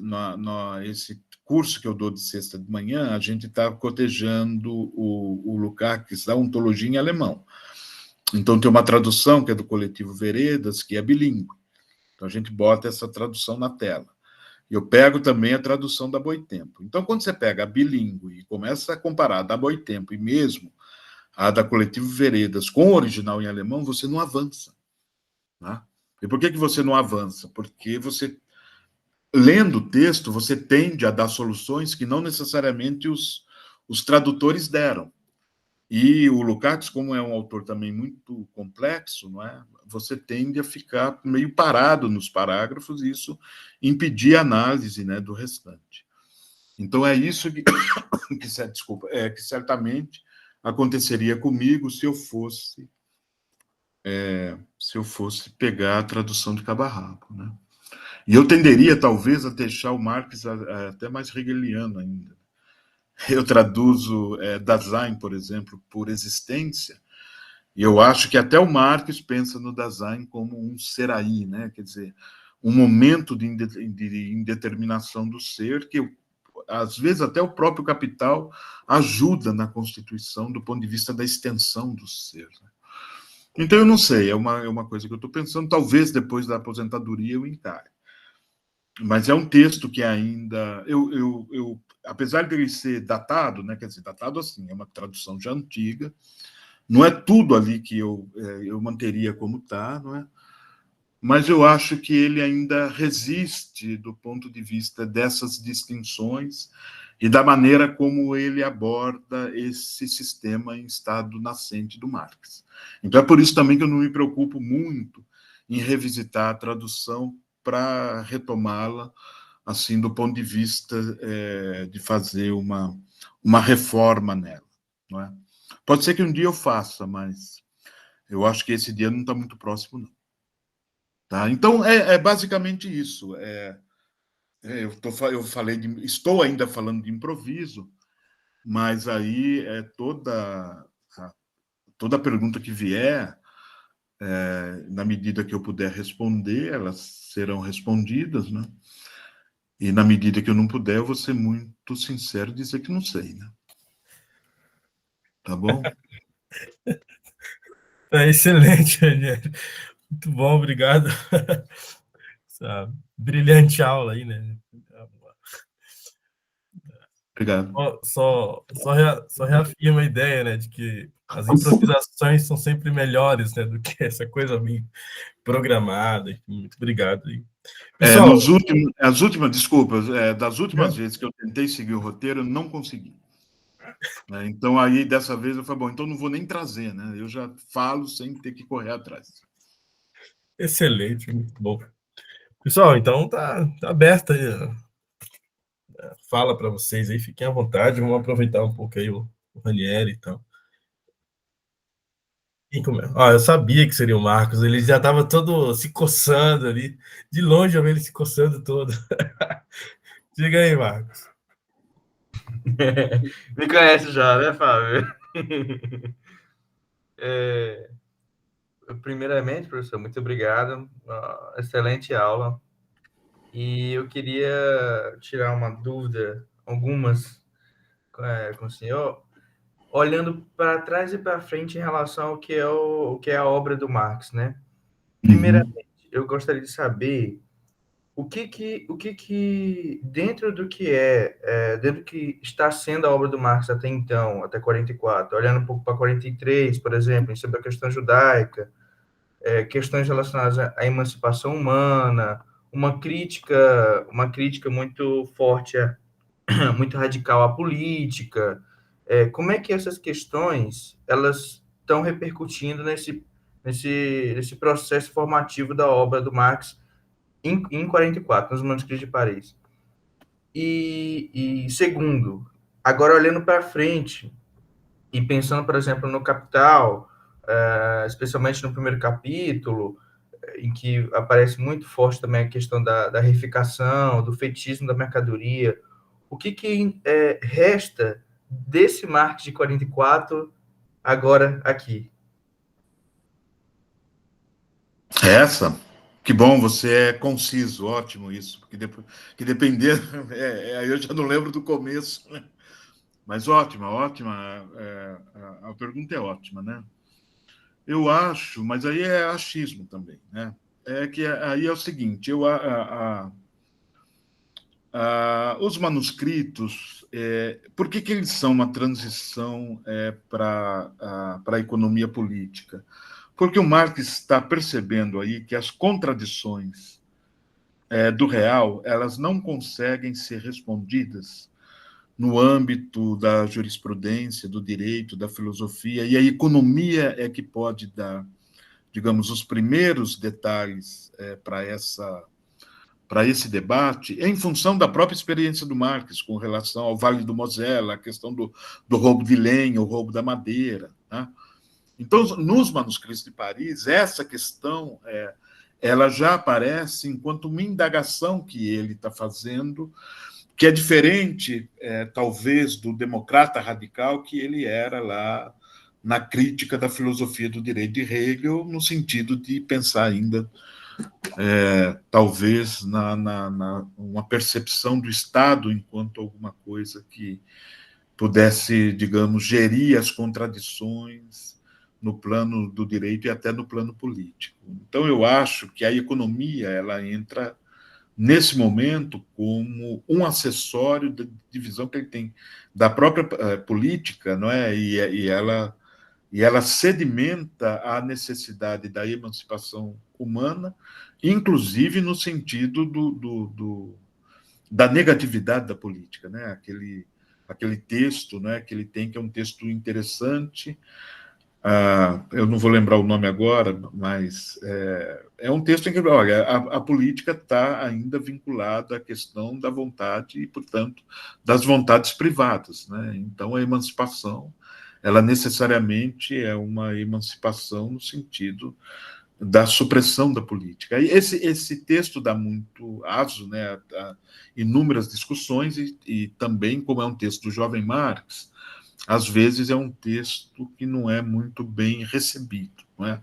esse curso que eu dou de sexta de manhã, a gente está cotejando o Lukács da ontologia em alemão. Então, tem uma tradução que é do coletivo Veredas, que é bilíngue. Então, a gente bota essa tradução na tela. Eu pego também a tradução da Boitempo. Então, quando você pega a bilíngue e começa a comparar a da Boitempo e mesmo a da coletivo Veredas com o original em alemão, você não avança. Né? E por que você não avança? Porque você, lendo o texto, você tende a dar soluções que não necessariamente os os tradutores deram. E o Lukács, como é um autor também muito complexo, não é? Você tende a ficar meio parado nos parágrafos e isso impedir a análise, né, do restante. Então, é isso desculpa, que certamente aconteceria comigo se eu fosse pegar a tradução de cabo a rabo, né? E eu tenderia, talvez, a deixar o Marx até mais hegeliano ainda. Eu traduzo Dasein, por exemplo, por existência, e eu acho que até o Marx pensa no Dasein como um ser aí, né? Quer dizer, um momento de indeterminação do ser que, às vezes, até o próprio Capital ajuda na constituição do ponto de vista da extensão do ser. Então, eu não sei, é uma coisa que eu estou pensando, talvez depois da aposentadoria eu encare. Mas é um texto que ainda... apesar de ele ser datado, né, quer dizer, datado assim, é uma tradução já antiga, não é tudo ali que eu manteria como está, não é? Mas eu acho que ele ainda resiste do ponto de vista dessas distinções e da maneira como ele aborda esse sistema em estado nascente do Marx. Então é por isso também que eu não me preocupo muito em revisitar a tradução para retomá-la, assim, do ponto de vista de fazer uma reforma nela, não é? Pode ser que um dia eu faça, mas eu acho que esse dia não está muito próximo, não. Tá? Então, é basicamente isso. Eu falei estou ainda falando de improviso, mas aí toda pergunta que vier, na medida que eu puder responder, elas serão respondidas, né? E na medida que eu não puder, eu vou ser muito sincero e dizer que não sei, né? Tá bom? Tá excelente, Ranieri. Muito bom, obrigado. Essa brilhante aula aí, né? Obrigado. Só reafirma a ideia, né, de que as improvisações são sempre melhores, né, do que essa coisa bem programada. Muito obrigado. Pessoal, As últimas, desculpa, das últimas vezes que eu tentei seguir o roteiro, eu não consegui. Então, aí, dessa vez, eu falei, bom, então não vou nem trazer, né? Eu já falo sem ter que correr atrás. Excelente, muito bom. Pessoal, então tá aberta aí a fala para vocês aí, fiquem à vontade, vamos aproveitar um pouco aí o Ranieri e tal. Eu sabia que seria o Marcos, ele já estava todo se coçando ali, de longe eu vi ele se coçando todo. Diga aí, Marcos. Me conhece já, né, Fábio? Primeiramente, professor, muito obrigado. Excelente aula. E eu queria tirar uma dúvida, algumas, com o senhor, olhando para trás e para frente em relação ao que é a obra do Marx, né? Primeiramente, eu gostaria de saber o que dentro do que dentro do que está sendo a obra do Marx até então, até 44, olhando um pouco para 43, por exemplo, sobre a questão judaica, questões relacionadas à emancipação humana, uma crítica muito forte, muito radical à política. Como é que essas questões elas estão repercutindo nesse processo formativo da obra do Marx em 44, nos manuscritos de Paris? E segundo, agora olhando para frente e pensando, por exemplo, no Capital, especialmente no primeiro capítulo, em que aparece muito forte também a questão da reificação, do fetichismo da mercadoria, o que resta desse Marx de 44 agora aqui? Essa? Que bom, você é conciso, ótimo isso, porque que depender, aí eu já não lembro do começo, né? Mas ótima, a pergunta é ótima, né? Eu acho, mas aí é achismo também, né? É que aí é o seguinte, os manuscritos, por que eles são uma transição para a economia política? Porque o Marx está percebendo aí que as contradições do real, elas não conseguem ser respondidas no âmbito da jurisprudência, do direito, da filosofia, e a economia é que pode dar, digamos, os primeiros detalhes para esse debate, em função da própria experiência do Marx com relação ao Vale do Mosela, a questão do roubo de lenha, o roubo da madeira. Né? Então, nos manuscritos de Paris, essa questão ela já aparece enquanto uma indagação que ele está fazendo, que é diferente, talvez, do democrata radical que ele era lá na crítica da filosofia do direito de Hegel, no sentido de pensar ainda, talvez, uma percepção do Estado enquanto alguma coisa que pudesse, digamos, gerir as contradições no plano do direito e até no plano político. Então, eu acho que a economia ela entra nesse momento como um acessório da divisão que ele tem da própria política, não é? E ela sedimenta a necessidade da emancipação humana, inclusive no sentido da negatividade da política, né? Aquele texto, né, que ele tem, que é um texto interessante. Eu não vou lembrar o nome agora, mas é um texto em que, olha, a política está ainda vinculada à questão da vontade e, portanto, das vontades privadas, né? Então, a emancipação, ela necessariamente é uma emancipação no sentido da supressão da política. E esse texto dá muito aso, né, a inúmeras discussões e também, como é um texto do jovem Marx, às vezes é um texto que não é muito bem recebido. Não é?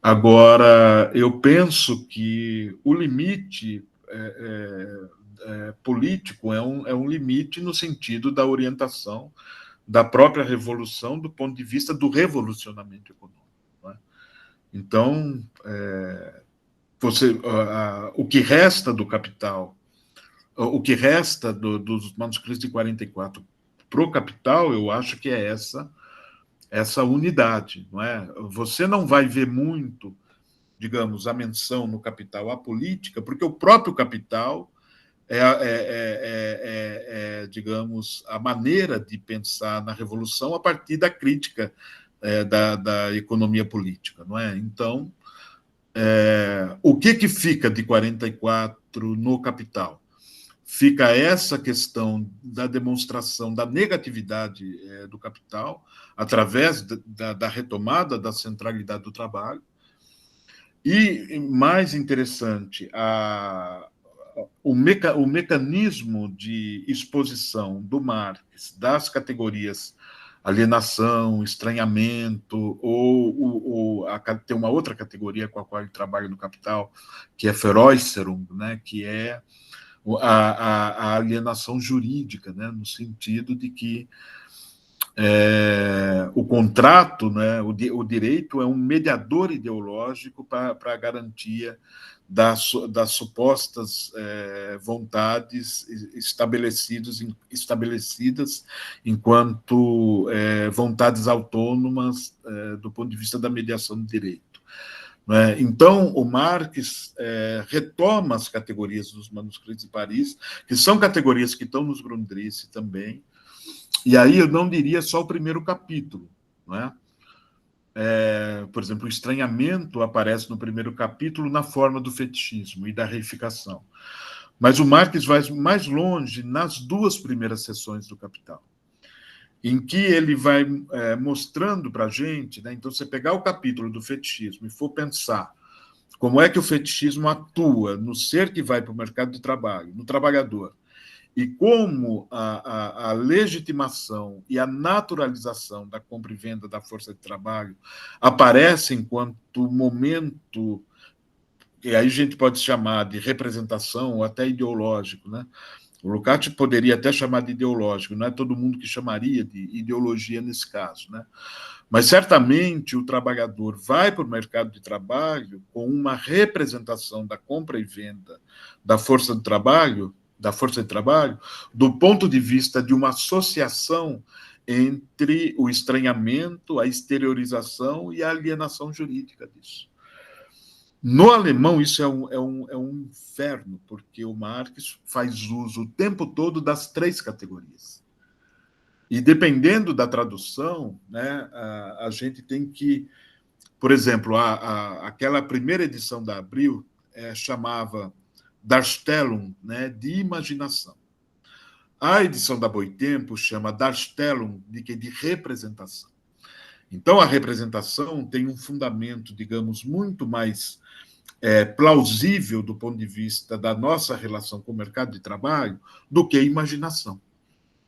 Agora, eu penso que o limite político é um limite no sentido da orientação da própria revolução do ponto de vista do revolucionamento econômico. Não é? Então, o que resta do Capital, o que resta dos manuscritos de 44 para o Capital, eu acho que é essa unidade, não é? Você não vai ver muito, digamos, a menção no Capital à política, porque o próprio Capital digamos, a maneira de pensar na revolução a partir da crítica da economia política, não é? Então, o que fica de 44 no Capital? Fica essa questão da demonstração da negatividade do capital, através da retomada da centralidade do trabalho. E, mais interessante, o mecanismo de exposição do Marx das categorias alienação, estranhamento, ou tem uma outra categoria com a qual ele trabalha no Capital, que é Veräußerung, né, que é a alienação jurídica, né, no sentido de que o contrato, né, o direito é um mediador ideológico para a garantia das supostas vontades estabelecidas enquanto vontades autônomas do ponto de vista da mediação do direito. Então, o Marx retoma as categorias dos manuscritos de Paris, que são categorias que estão nos Grundrisse também, e aí eu não diria só o primeiro capítulo. Não é? Por exemplo, o estranhamento aparece no primeiro capítulo na forma do fetichismo e da reificação. Mas o Marx vai mais longe nas duas primeiras seções do Capital, em que ele vai mostrando para a gente, né? Então, você pegar o capítulo do fetichismo e for pensar como é que o fetichismo atua no ser que vai para o mercado de trabalho, no trabalhador, e como a legitimação e a naturalização da compra e venda da força de trabalho aparece enquanto momento, e aí a gente pode chamar de representação ou até ideológico, né? O Lukács poderia até chamar de ideológico, não é todo mundo que chamaria de ideologia nesse caso, né? Mas certamente o trabalhador vai para o mercado de trabalho com uma representação da compra e venda da força de trabalho, do ponto de vista de uma associação entre o estranhamento, a exteriorização e a alienação jurídica disso. No alemão, isso é um inferno, porque o Marx faz uso o tempo todo das 3 categorias. E dependendo da tradução, né, a gente tem que... Por exemplo, aquela primeira edição da Abril chamava Darstellung, né, de imaginação. A edição da Boitempo chama Darstellung, de representação. Então, a representação tem um fundamento, digamos, muito mais plausível do ponto de vista da nossa relação com o mercado de trabalho do que a imaginação.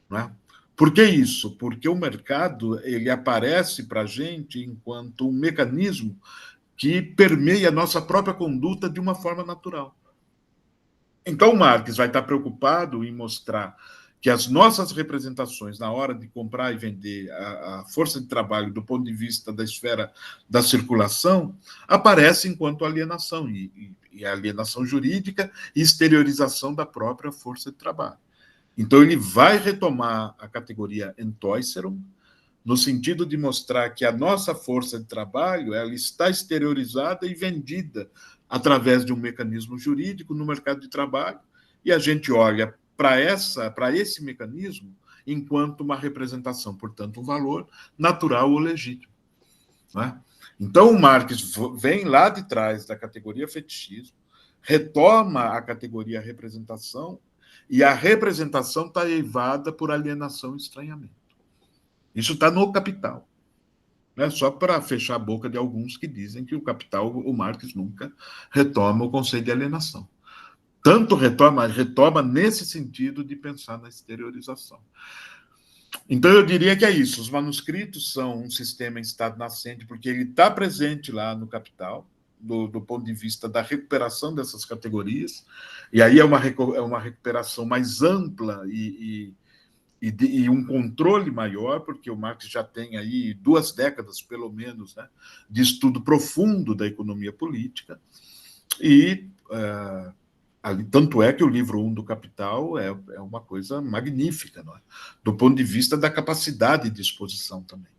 Não é? Por que isso? Porque o mercado ele aparece para a gente enquanto um mecanismo que permeia a nossa própria conduta de uma forma natural. Então, o Marx vai estar preocupado em mostrar que as nossas representações na hora de comprar e vender a força de trabalho do ponto de vista da esfera da circulação aparece enquanto alienação, e alienação jurídica e exteriorização da própria força de trabalho. Então, ele vai retomar a categoria Entäußerung, no sentido de mostrar que a nossa força de trabalho ela está exteriorizada e vendida através de um mecanismo jurídico no mercado de trabalho, e a gente olha para esse mecanismo enquanto uma representação, portanto, um valor natural ou legítimo. Né? Então, o Marx vem lá de trás da categoria fetichismo, retoma a categoria representação, e a representação está eivada por alienação e estranhamento. Isso está no Capital. Né? Só para fechar a boca de alguns que dizem que o Capital, o Marx nunca retoma o conceito de alienação. Tanto retoma nesse sentido de pensar na exteriorização. Então, eu diria que é isso. Os manuscritos são um sistema em estado nascente, porque ele está presente lá no Capital, do ponto de vista da recuperação dessas categorias, e aí é uma recuperação mais ampla e um controle maior, porque o Marx já tem aí 2 décadas, pelo menos, né, de estudo profundo da economia política, e tanto é que o livro 1 do Capital é uma coisa magnífica, não é? Do ponto de vista da capacidade de exposição também.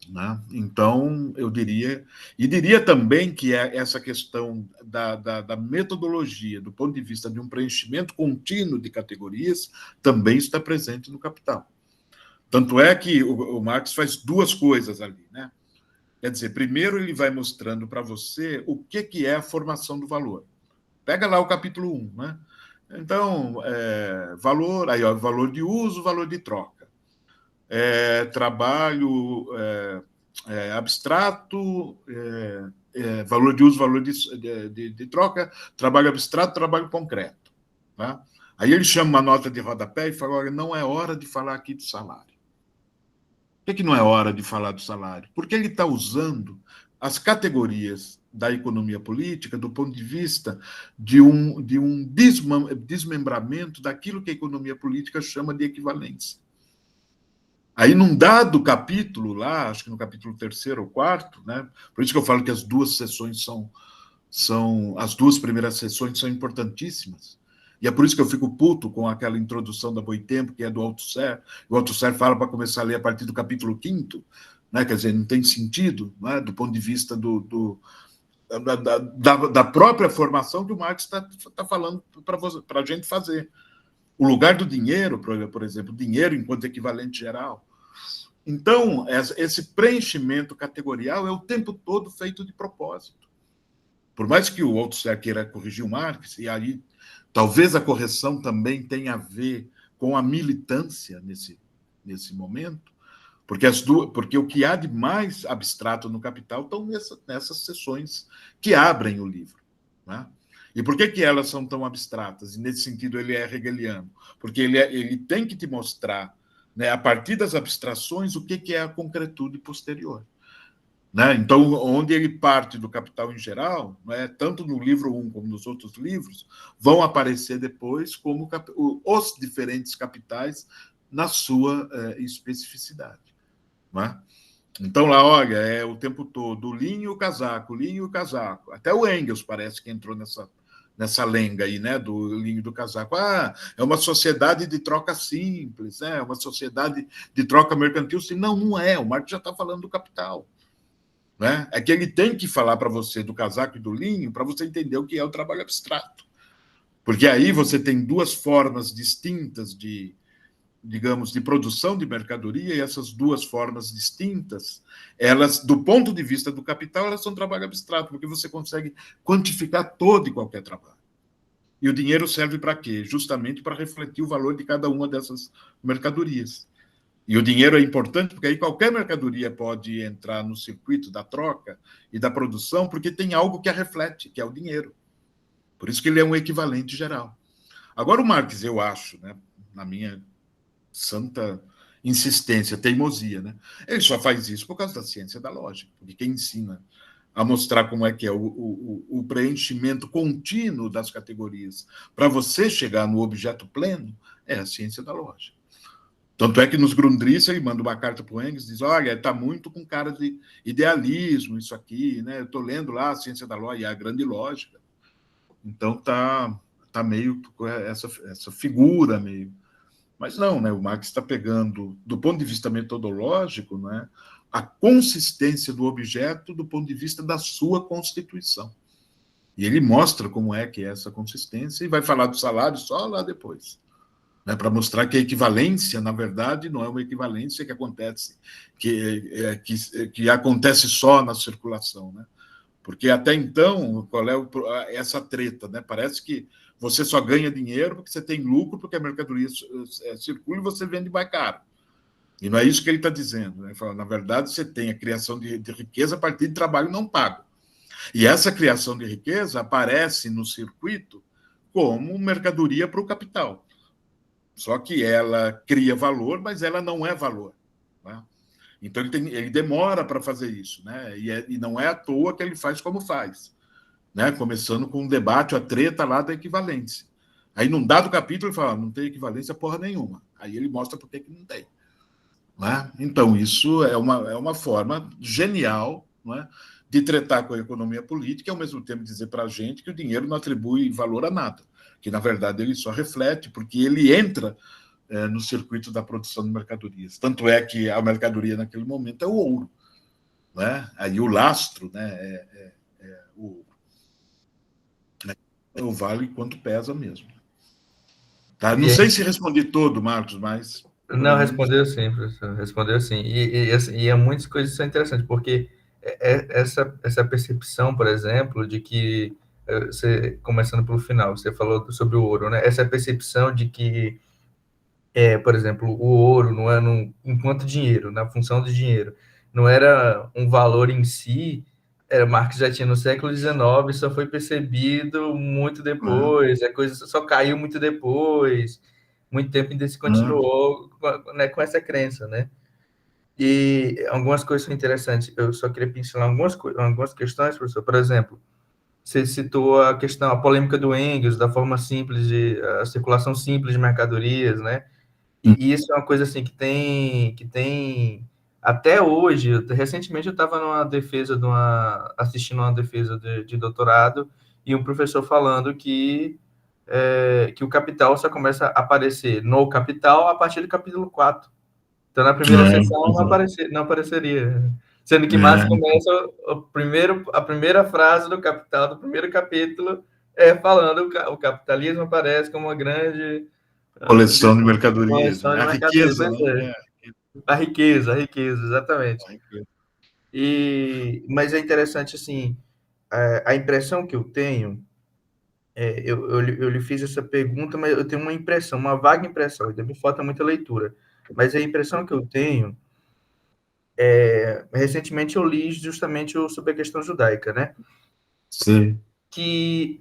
Né? Então, eu diria... E diria também que essa questão da metodologia, do ponto de vista de um preenchimento contínuo de categorias, também está presente no Capital. Tanto é que o Marx faz 2 coisas ali. Né? Quer dizer, primeiro ele vai mostrando para você o que é a formação do valor. Pega lá o capítulo 1. Né? Então, valor, aí, ó, valor de uso, valor de troca. Trabalho abstrato, valor de uso, valor de troca, trabalho abstrato, trabalho concreto. Tá? Aí ele chama uma nota de rodapé e fala, olha, não é hora de falar aqui do salário. Por que não é hora de falar do salário? Porque ele está usando as categorias da economia política do ponto de vista de um desmembramento daquilo que a economia política chama de equivalência. Aí, num dado capítulo lá, acho que no capítulo 3º ou 4º, né? Por isso que eu falo que as 2 sessões as 2 primeiras sessões são importantíssimas. E é por isso que eu fico puto com aquela introdução da Boitempo, que é do Althusser. O Althusser fala para começar a ler a partir do capítulo 5º, né? Quer dizer, não tem sentido, né? Do ponto de vista da própria formação que o Marx está falando para a gente fazer. O lugar do dinheiro, por exemplo, dinheiro enquanto equivalente geral. Então, esse preenchimento categorial é o tempo todo feito de propósito. Por mais que o Althusser queira corrigir o Marx, e aí talvez a correção também tenha a ver com a militância nesse momento, porque o que há de mais abstrato no Capital estão nessas sessões que abrem o livro. Né? E por que elas são tão abstratas? E, nesse sentido, ele é hegeliano. Porque ele tem que te mostrar, né, a partir das abstrações, o que é a concretude posterior. Né? Então, onde ele parte do Capital em geral, né, tanto no livro 1 como nos outros livros, vão aparecer depois como os diferentes capitais na sua especificidade. Né? Então, lá, olha, é o tempo todo o linho e o casaco. Até o Engels parece que entrou nessa lenga aí, né, do linho e do casaco. É uma sociedade de troca simples, é uma sociedade de troca mercantil. Não é. O Marx já está falando do capital. né? É que ele tem que falar para você do casaco e do linho para você entender o que é o trabalho abstrato. Porque aí você tem duas formas distintas de, digamos, de produção de mercadoria, e essas duas formas distintas, elas, do ponto de vista do capital, elas são trabalho abstrato, porque você consegue quantificar todo e qualquer trabalho. E o dinheiro serve para quê? Justamente para refletir o valor de cada uma dessas mercadorias. E o dinheiro é importante porque aí qualquer mercadoria pode entrar no circuito da troca e da produção, porque tem algo que a reflete, que é o dinheiro. Por isso que ele é um equivalente geral. Agora, o Marx, eu acho, né, na minha santa insistência, teimosia, né, ele só faz isso por causa da ciência da lógica, porque quem ensina a mostrar como é que é o preenchimento contínuo das categorias para você chegar no objeto pleno é a ciência da lógica. Tanto é que nos Grundrisse ele manda uma carta para o Engels e diz: olha, está muito com cara de idealismo isso aqui, né? Eu estou lendo lá a ciência da lógica e a grande lógica. Então tá meio essa figura meio. Mas não, né? O Marx está pegando, do ponto de vista metodológico, né, a consistência do objeto do ponto de vista da sua constituição. E ele mostra como é que é essa consistência e vai falar do salário só lá depois. Né, para mostrar que a equivalência, na verdade, não é uma equivalência que acontece, que acontece só na circulação, né? Porque até então, qual é essa treta, né? Parece que você só ganha dinheiro porque você tem lucro, porque a mercadoria circula e você vende mais caro. E não é isso que ele está dizendo. Né? Na verdade, você tem a criação de riqueza a partir de trabalho não pago. E essa criação de riqueza aparece no circuito como mercadoria para o capital. Só que ela cria valor, mas ela não é valor. Né? Então, ele demora para fazer isso, né? E não é à toa que ele faz como faz, né? Começando com um debate, a treta lá da equivalência. Aí, num dado capítulo, ele fala: não tem equivalência porra nenhuma. Aí ele mostra por que não tem. Né? Então, isso é uma forma genial, né, de tretar com a economia política e, ao mesmo tempo, dizer para a gente que o dinheiro não atribui valor a nada, que, na verdade, ele só reflete, porque ele entra no circuito da produção de mercadorias. Tanto é que a mercadoria, naquele momento, é o ouro. Né? Aí o lastro, né, o vale quanto pesa mesmo. Tá? Não sei se respondi todo, Marcos, mas... Não, respondeu sim, professor, respondeu sim. E muitas coisas são interessantes, porque essa percepção, por exemplo, de que, você, começando pelo final, você falou sobre o ouro, né? Essa percepção de que, por exemplo, o ouro não é enquanto dinheiro, na função do dinheiro, não era um valor em si, Marx já tinha no século XIX, só foi percebido muito depois, a coisa só caiu muito depois, muito tempo ainda se continuou né, com essa crença, né? E algumas coisas são interessantes, eu só queria pincelar algumas questões, professor. Por exemplo, você citou a polêmica do Engels, da forma simples a circulação simples de mercadorias, né? E isso é uma coisa assim que tem até hoje. Recentemente eu estava assistindo uma defesa de doutorado e um professor falando que o capital só começa a aparecer no Capital a partir do capítulo 4. Então, na primeira sessão não apareceria. Sendo que Marx começa a primeira frase do Capital, do primeiro capítulo, falando o capitalismo aparece como uma grande... coleção de mercadorias. A riqueza, né? A riqueza, exatamente. Mas é interessante, assim, a impressão que eu tenho, eu lhe fiz essa pergunta, mas eu tenho uma impressão, uma vaga impressão, ainda me falta muita leitura, mas a impressão que eu tenho, recentemente eu li justamente sobre a questão judaica, né? Sim. Que,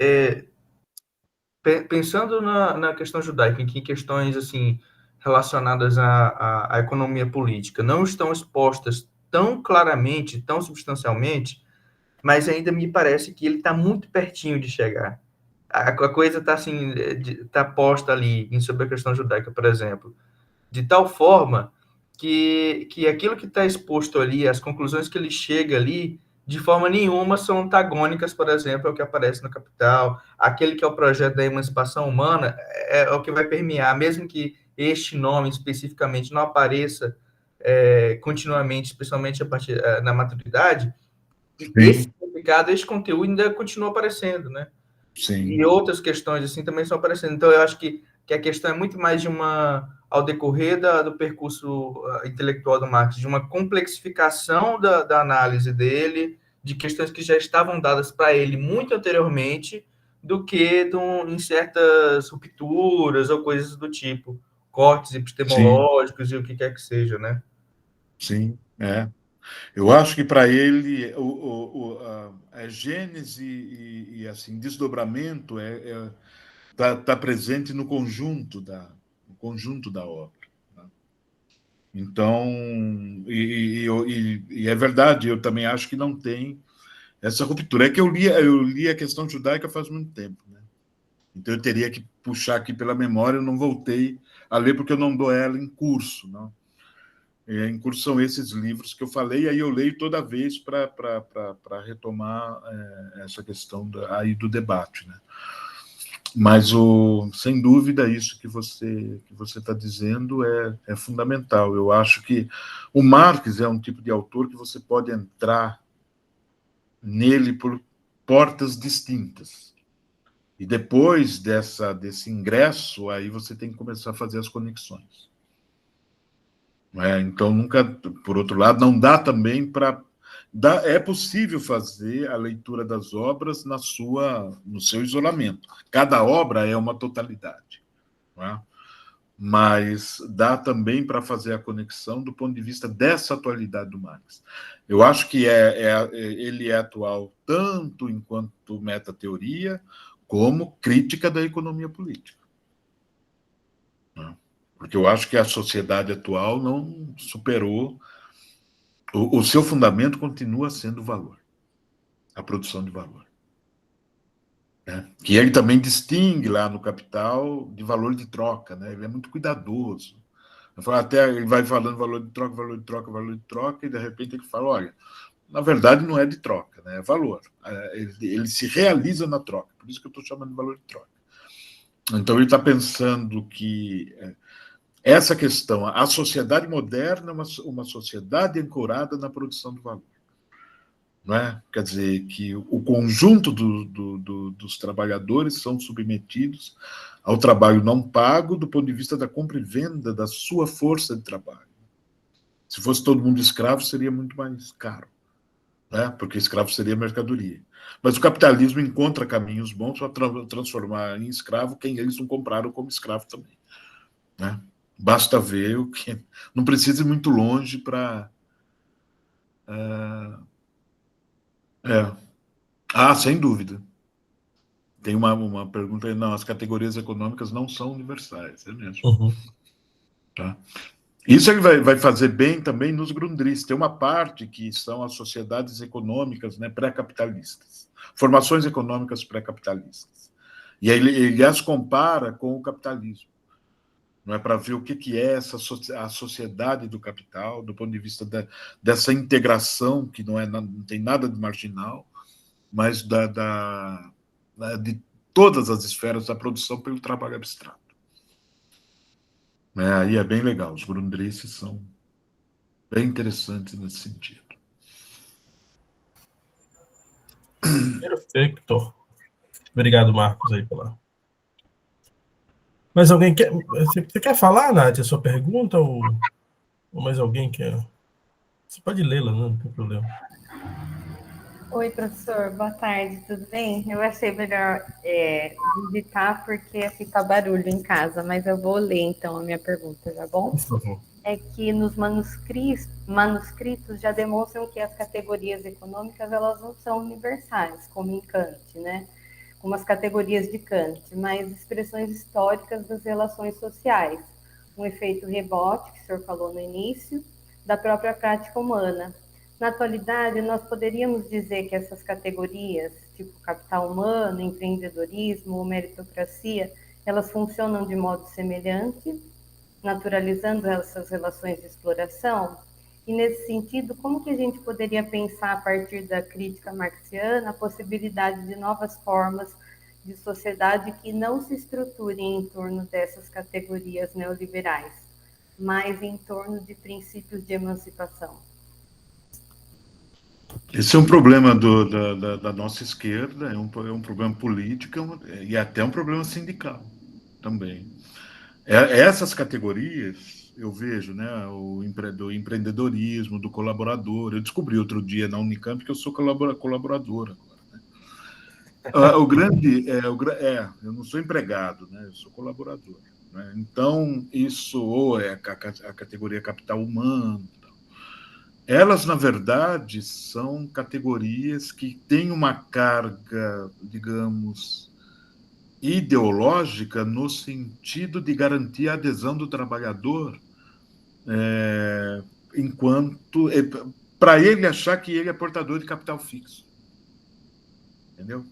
pensando na questão judaica, em que questões, assim, relacionadas à economia política não estão expostas tão claramente, tão substancialmente, mas ainda me parece que ele está muito pertinho de chegar. A coisa está assim, tá posta ali sobre a questão judaica, por exemplo, de tal forma que aquilo que está exposto ali, as conclusões que ele chega ali, de forma nenhuma são antagônicas, por exemplo, ao que aparece no Capital. Aquele que é o projeto da emancipação humana é o que vai permear, mesmo que este nome especificamente não apareça continuamente, especialmente na maturidade, esse significado, esse conteúdo ainda continua aparecendo, né? Sim. E outras questões assim também estão aparecendo. Então, eu acho que a questão é muito mais de ao decorrer do percurso intelectual do Marx, de uma complexificação da análise dele, de questões que já estavam dadas para ele muito anteriormente, do que em certas rupturas ou coisas do tipo, cortes epistemológicos. Sim. E o que quer que seja, né? Sim, Eu acho que para ele a gênese e assim desdobramento tá presente no conjunto da obra. Né? Então, e é verdade, eu também acho que não tem essa ruptura. É que eu li a questão judaica faz muito tempo, né? Então eu teria que puxar aqui pela memória, eu não voltei a ler porque eu não dou ela em curso, não. Em curso são esses livros que eu falei, aí eu leio toda vez para retomar essa questão aí do debate, né? Mas, sem dúvida, isso que você está dizendo é fundamental. Eu acho que o Marx é um tipo de autor que você pode entrar nele por portas distintas. E depois desse ingresso, aí você tem que começar a fazer as conexões. Então, nunca, por outro lado, não dá também para... É possível fazer a leitura das obras no seu isolamento. Cada obra é uma totalidade. Não é? Mas dá também para fazer a conexão do ponto de vista dessa atualidade do Marx. Eu acho que ele é atual tanto enquanto metateoria, como crítica da economia política. Porque eu acho que a sociedade atual não superou... O seu fundamento continua sendo o valor, a produção de valor. Né? Que ele também distingue lá no Capital de valor de troca. Né? Ele é muito cuidadoso. Até ele vai falando valor de troca, valor de troca, valor de troca, e de repente ele fala, olha, na verdade não é de troca, né? É valor. Ele se realiza na troca, por isso que eu estou chamando de valor de troca. Então ele está pensando que essa questão, a sociedade moderna é uma sociedade ancorada na produção do valor. Não é? Quer dizer, que o conjunto dos trabalhadores são submetidos ao trabalho não pago do ponto de vista da compra e venda da sua força de trabalho. Se fosse todo mundo escravo, seria muito mais caro, né? Porque escravo seria mercadoria. Mas o capitalismo encontra caminhos bons para transformar em escravo quem eles não compraram como escravo também. Né? Basta ver o que... Não precisa ir muito longe para... sem dúvida. Tem uma pergunta aí, não, as categorias econômicas não são universais, é mesmo. Uhum. Tá? Isso ele vai fazer bem também nos Grundrisse. Tem uma parte que são as sociedades econômicas, né, pré-capitalistas, formações econômicas pré-capitalistas. E aí ele as compara com o capitalismo, não é, para ver o que é a sociedade do capital, do ponto de vista dessa integração, que não tem nada de marginal, mas de todas as esferas da produção pelo trabalho abstrato. Aí é bem legal. Os Grundrisse são bem interessantes nesse sentido. Perfeito. Obrigado, Marcos, aí pela... Mas alguém quer... Você quer falar, Nath, a sua pergunta? Ou mais alguém quer? Você pode lê-la, não tem problema. Oi, professor, boa tarde, tudo bem? Eu achei melhor digitar porque fica barulho em casa, mas eu vou ler então a minha pergunta, tá bom? Por favor. É que nos manuscritos já demonstram que as categorias econômicas elas não são universais, como em Kant, né? Como as categorias de Kant, mas expressões históricas das relações sociais, um efeito rebote, que o senhor falou no início, da própria prática humana. Na atualidade, nós poderíamos dizer que essas categorias, tipo capital humano, empreendedorismo ou meritocracia, elas funcionam de modo semelhante, naturalizando essas relações de exploração? E, nesse sentido, como que a gente poderia pensar, a partir da crítica marxiana, a possibilidade de novas formas de sociedade que não se estruturem em torno dessas categorias neoliberais, mas em torno de princípios de emancipação? Esse é um problema da nossa esquerda, é um problema político e até um problema sindical também. Essas categorias, eu vejo, né, do empreendedorismo, do colaborador. Eu descobri outro dia na Unicamp que eu sou colaborador agora. Né? Eu não sou empregado, né, eu sou colaborador. Né? Então, isso ou é a categoria capital humano. Elas, na verdade, são categorias que têm uma carga, digamos, ideológica no sentido de garantir a adesão do trabalhador enquanto para ele achar que ele é portador de capital fixo. Entendeu?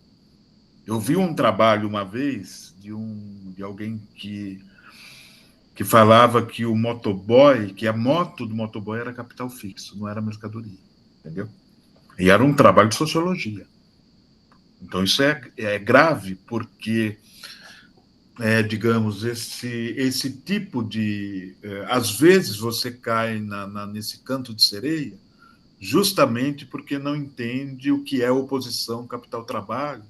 Eu vi um trabalho uma vez de alguém que falava que o motoboy, que a moto do motoboy era capital fixo, não era mercadoria. Entendeu? E era um trabalho de sociologia. Então, isso é grave, porque, digamos, esse tipo de... às vezes você cai nesse canto de sereia, justamente porque não entende o que é oposição capital-trabalho,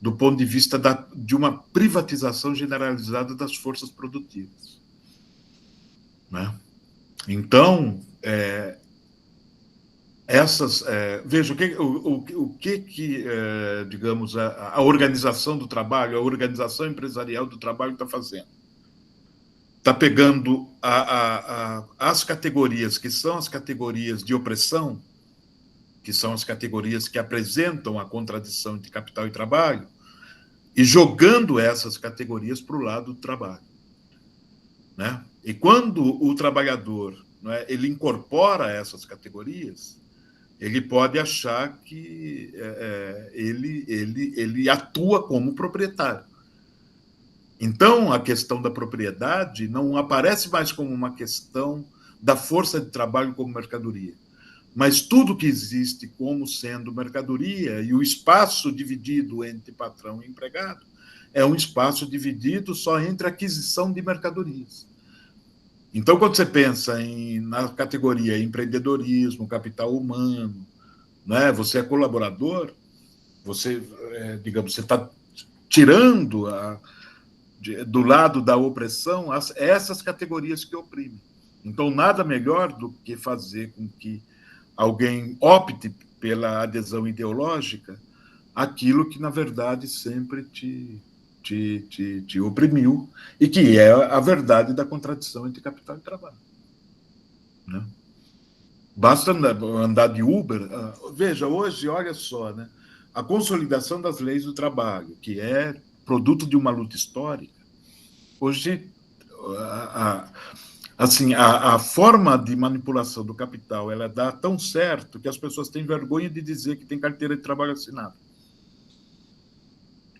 do ponto de vista de uma privatização generalizada das forças produtivas. Né? Então, veja, o que digamos, a organização do trabalho, a organização empresarial do trabalho está fazendo? Está pegando as categorias que são as categorias de opressão, que são as categorias que apresentam a contradição entre capital e trabalho, e jogando essas categorias para o lado do trabalho. Né? E quando o trabalhador, né, ele incorpora essas categorias, ele pode achar que ele atua como proprietário. Então, a questão da propriedade não aparece mais como uma questão da força de trabalho como mercadoria, mas tudo que existe como sendo mercadoria e o espaço dividido entre patrão e empregado é um espaço dividido só entre aquisição de mercadorias. Então, quando você pensa na categoria empreendedorismo, capital humano, né, você é colaborador, você, digamos, você está tirando do lado da opressão essas categorias que oprimem. Então, nada melhor do que fazer com que alguém opte pela adesão ideológica aquilo que, na verdade, sempre te oprimiu e que é a verdade da contradição entre capital e trabalho. Né? Basta andar de Uber. Veja, hoje, olha só, né? A consolidação das leis do trabalho, que é produto de uma luta histórica, hoje, assim, a forma de manipulação do capital ela dá tão certo que as pessoas têm vergonha de dizer que tem carteira de trabalho assinada.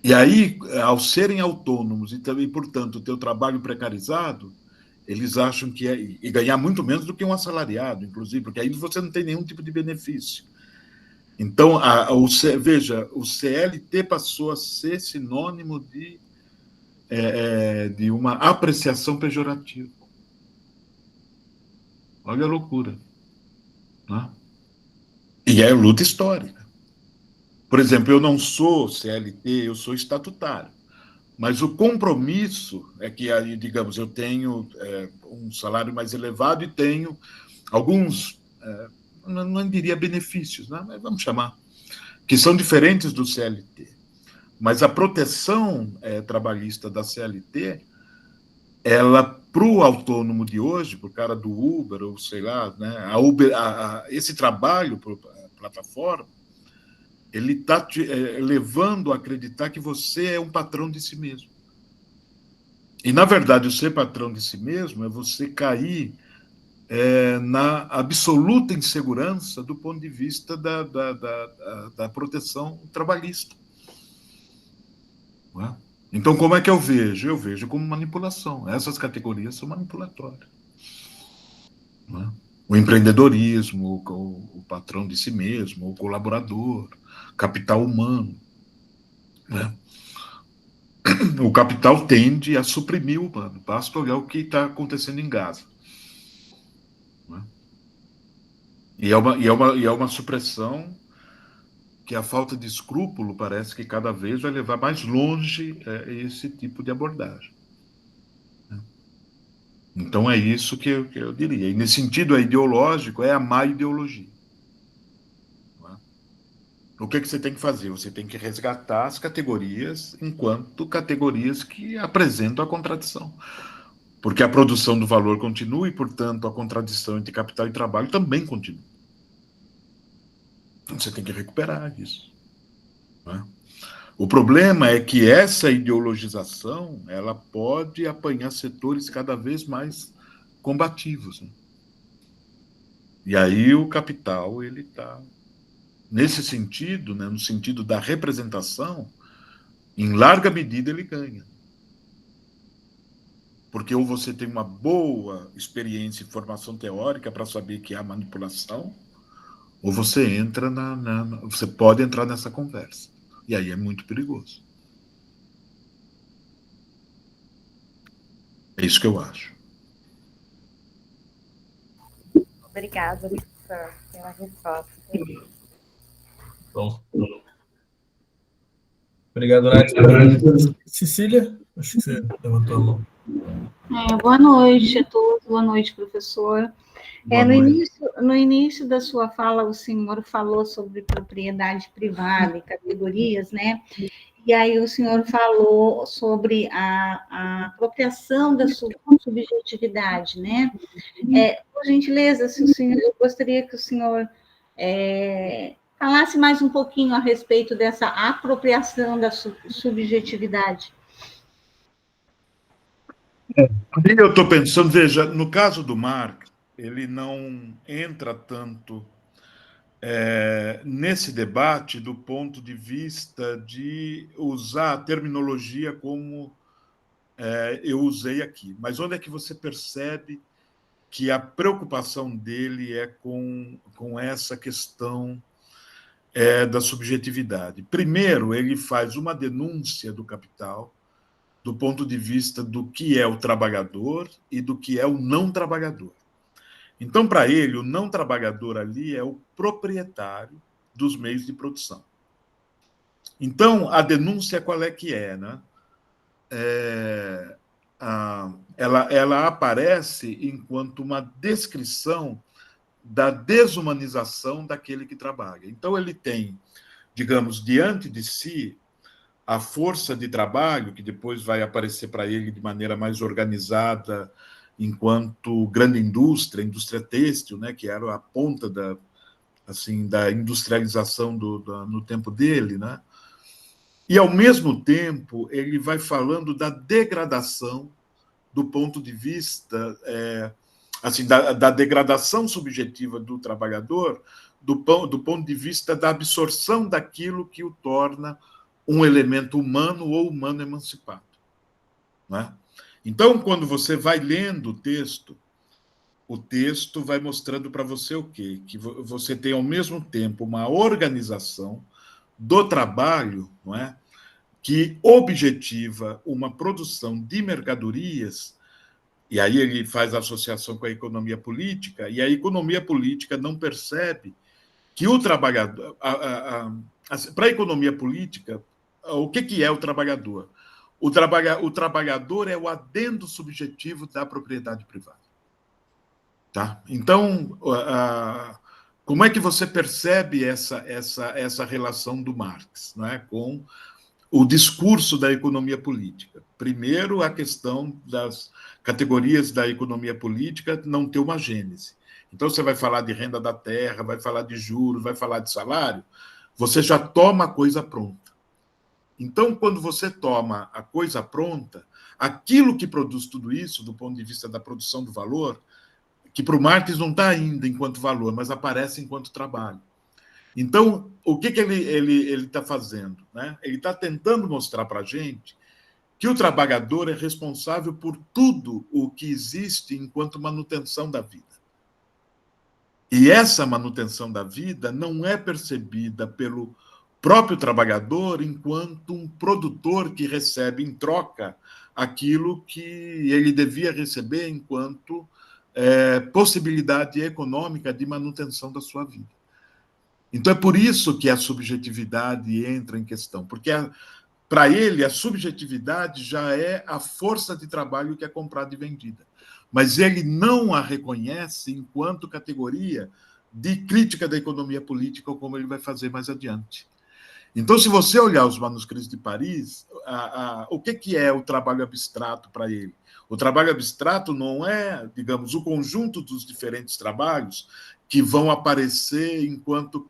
E aí, ao serem autônomos e também, portanto, ter o trabalho precarizado, eles acham que e ganhar muito menos do que um assalariado, inclusive, porque aí você não tem nenhum tipo de benefício. Então, veja, o CLT passou a ser sinônimo de uma apreciação pejorativa. Olha a loucura. Né? E é luta histórica. Por exemplo, eu não sou CLT, eu sou estatutário. Mas o compromisso é que, digamos, eu tenho um salário mais elevado e tenho alguns, não diria benefícios, né? Mas vamos chamar, que são diferentes do CLT. Mas a proteção trabalhista da CLT, ela, para o autônomo de hoje, para o cara do Uber, ou sei lá, né, esse trabalho para a plataforma, ele está te levando a acreditar que você é um patrão de si mesmo. E, na verdade, o ser patrão de si mesmo é você cair na absoluta insegurança do ponto de vista da proteção trabalhista. Não é? Então, como é que eu vejo? Eu vejo como manipulação. Essas categorias são manipulatórias. Não é? O empreendedorismo, o patrão de si mesmo, o colaborador, capital humano. Né? O capital tende a suprimir o humano. Basta olhar o que está acontecendo em Gaza. Né? E é uma supressão que a falta de escrúpulo parece que cada vez vai levar mais longe esse tipo de abordagem. Então é isso que eu diria. E nesse sentido ideológico, é a má ideologia. O que você tem que fazer? Você tem que resgatar as categorias enquanto categorias que apresentam a contradição. Porque a produção do valor continua e, portanto, a contradição entre capital e trabalho também continua. Então você tem que recuperar isso. Né? O problema é que essa ideologização ela pode apanhar setores cada vez mais combativos. Né? E aí o capital ele está nesse sentido, né, no sentido da representação, em larga medida ele ganha. Porque ou você tem uma boa experiência e formação teórica para saber que há manipulação, ou você entra você pode entrar nessa conversa. E aí é muito perigoso. É isso que eu acho. Obrigada, professor, pela resposta. Bom. Obrigado, Nath. Cecília, acho que você levantou a mão. Boa noite a todos, boa noite, professor. No início da sua fala, o senhor falou sobre propriedade privada e categorias, né? E aí o senhor falou sobre a apropriação da subjetividade, né? Por gentileza, eu gostaria que o senhor falasse mais um pouquinho a respeito dessa apropriação da subjetividade. Eu estou pensando, veja, no caso do Marx, ele não entra tanto nesse debate do ponto de vista de usar a terminologia como eu usei aqui. Mas onde é que você percebe que a preocupação dele é com essa questão da subjetividade? Primeiro, ele faz uma denúncia do capital do ponto de vista do que é o trabalhador e do que é o não trabalhador. Então, para ele, o não trabalhador ali é o proprietário dos meios de produção. Então, a denúncia qual é que é? Né? Ela aparece enquanto uma descrição da desumanização daquele que trabalha. Então, ele tem, digamos, diante de si, a força de trabalho, que depois vai aparecer para ele de maneira mais organizada, enquanto grande indústria têxtil, né, que era a ponta da industrialização no tempo dele, né? E, ao mesmo tempo, ele vai falando da degradação do ponto de vista da degradação subjetiva do trabalhador, do ponto de vista da absorção daquilo que o torna um elemento humano ou humano emancipado. Né? Então, quando você vai lendo o texto vai mostrando para você o quê? Que você tem, ao mesmo tempo, uma organização do trabalho, não é? Que objetiva uma produção de mercadorias, e aí ele faz a associação com a economia política, e a economia política não percebe que o trabalhador... Para a economia política, o que é o trabalhador? O trabalhador é o adendo subjetivo da propriedade privada. Tá? Então, como é que você percebe essa relação do Marx, né, com o discurso da economia política? Primeiro, a questão das categorias da economia política não ter uma gênese. Então, você vai falar de renda da terra, vai falar de juros, vai falar de salário, você já toma a coisa pronta. Então, quando você toma a coisa pronta, aquilo que produz tudo isso, do ponto de vista da produção do valor, que para o Marx não está ainda enquanto valor, mas aparece enquanto trabalho. Então, o que ele está fazendo? Né? Ele está tentando mostrar para a gente que o trabalhador é responsável por tudo o que existe enquanto manutenção da vida. E essa manutenção da vida não é percebida pelo próprio trabalhador enquanto um produtor que recebe em troca aquilo que ele devia receber enquanto possibilidade econômica de manutenção da sua vida. Então, é por isso que a subjetividade entra em questão, porque para ele a subjetividade já é a força de trabalho que é comprada e vendida, mas ele não a reconhece enquanto categoria de crítica da economia política, como ele vai fazer mais adiante. Então, se você olhar os manuscritos de Paris, o que é o trabalho abstrato para ele? O trabalho abstrato não é, digamos, o conjunto dos diferentes trabalhos que vão aparecer enquanto